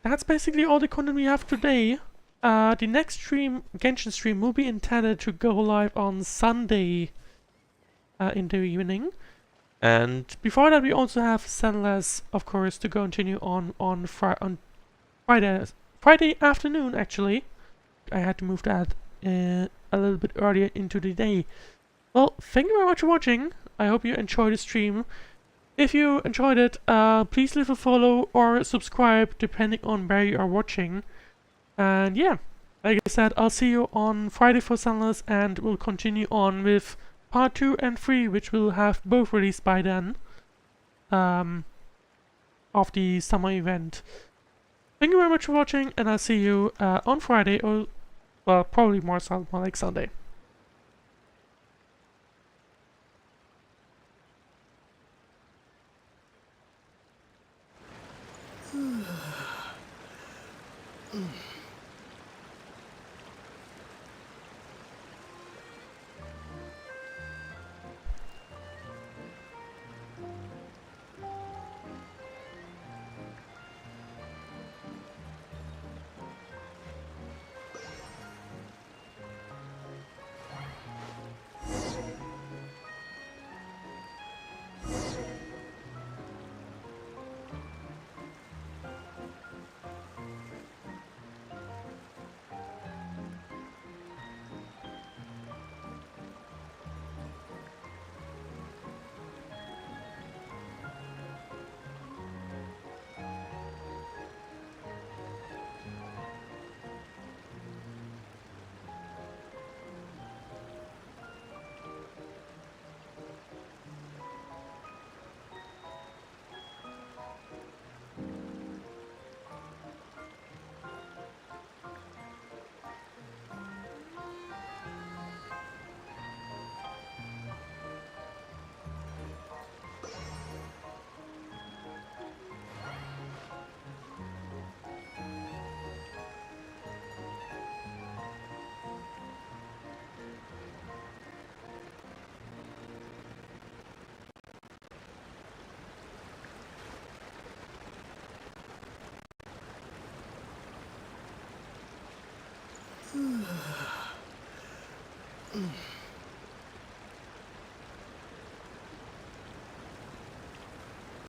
A: that's basically all the content we have today. The next stream, Genshin stream, will be intended to go live on Sunday in the evening. And before that, we also have Sunless, of course, to continue on Friday afternoon, actually. I had to move that a little bit earlier into the day. Well, thank you very much for watching. I hope you enjoyed the stream. If you enjoyed it, please leave a follow or subscribe, depending on where you are watching. And yeah, like I said, I'll see you on Friday for Sunless, and we'll continue on with Part 2 and 3, which will have both released by then, of the summer event. Thank you very much for watching, and I'll see you on Friday, or, well, probably more like Sunday.
G: Mm.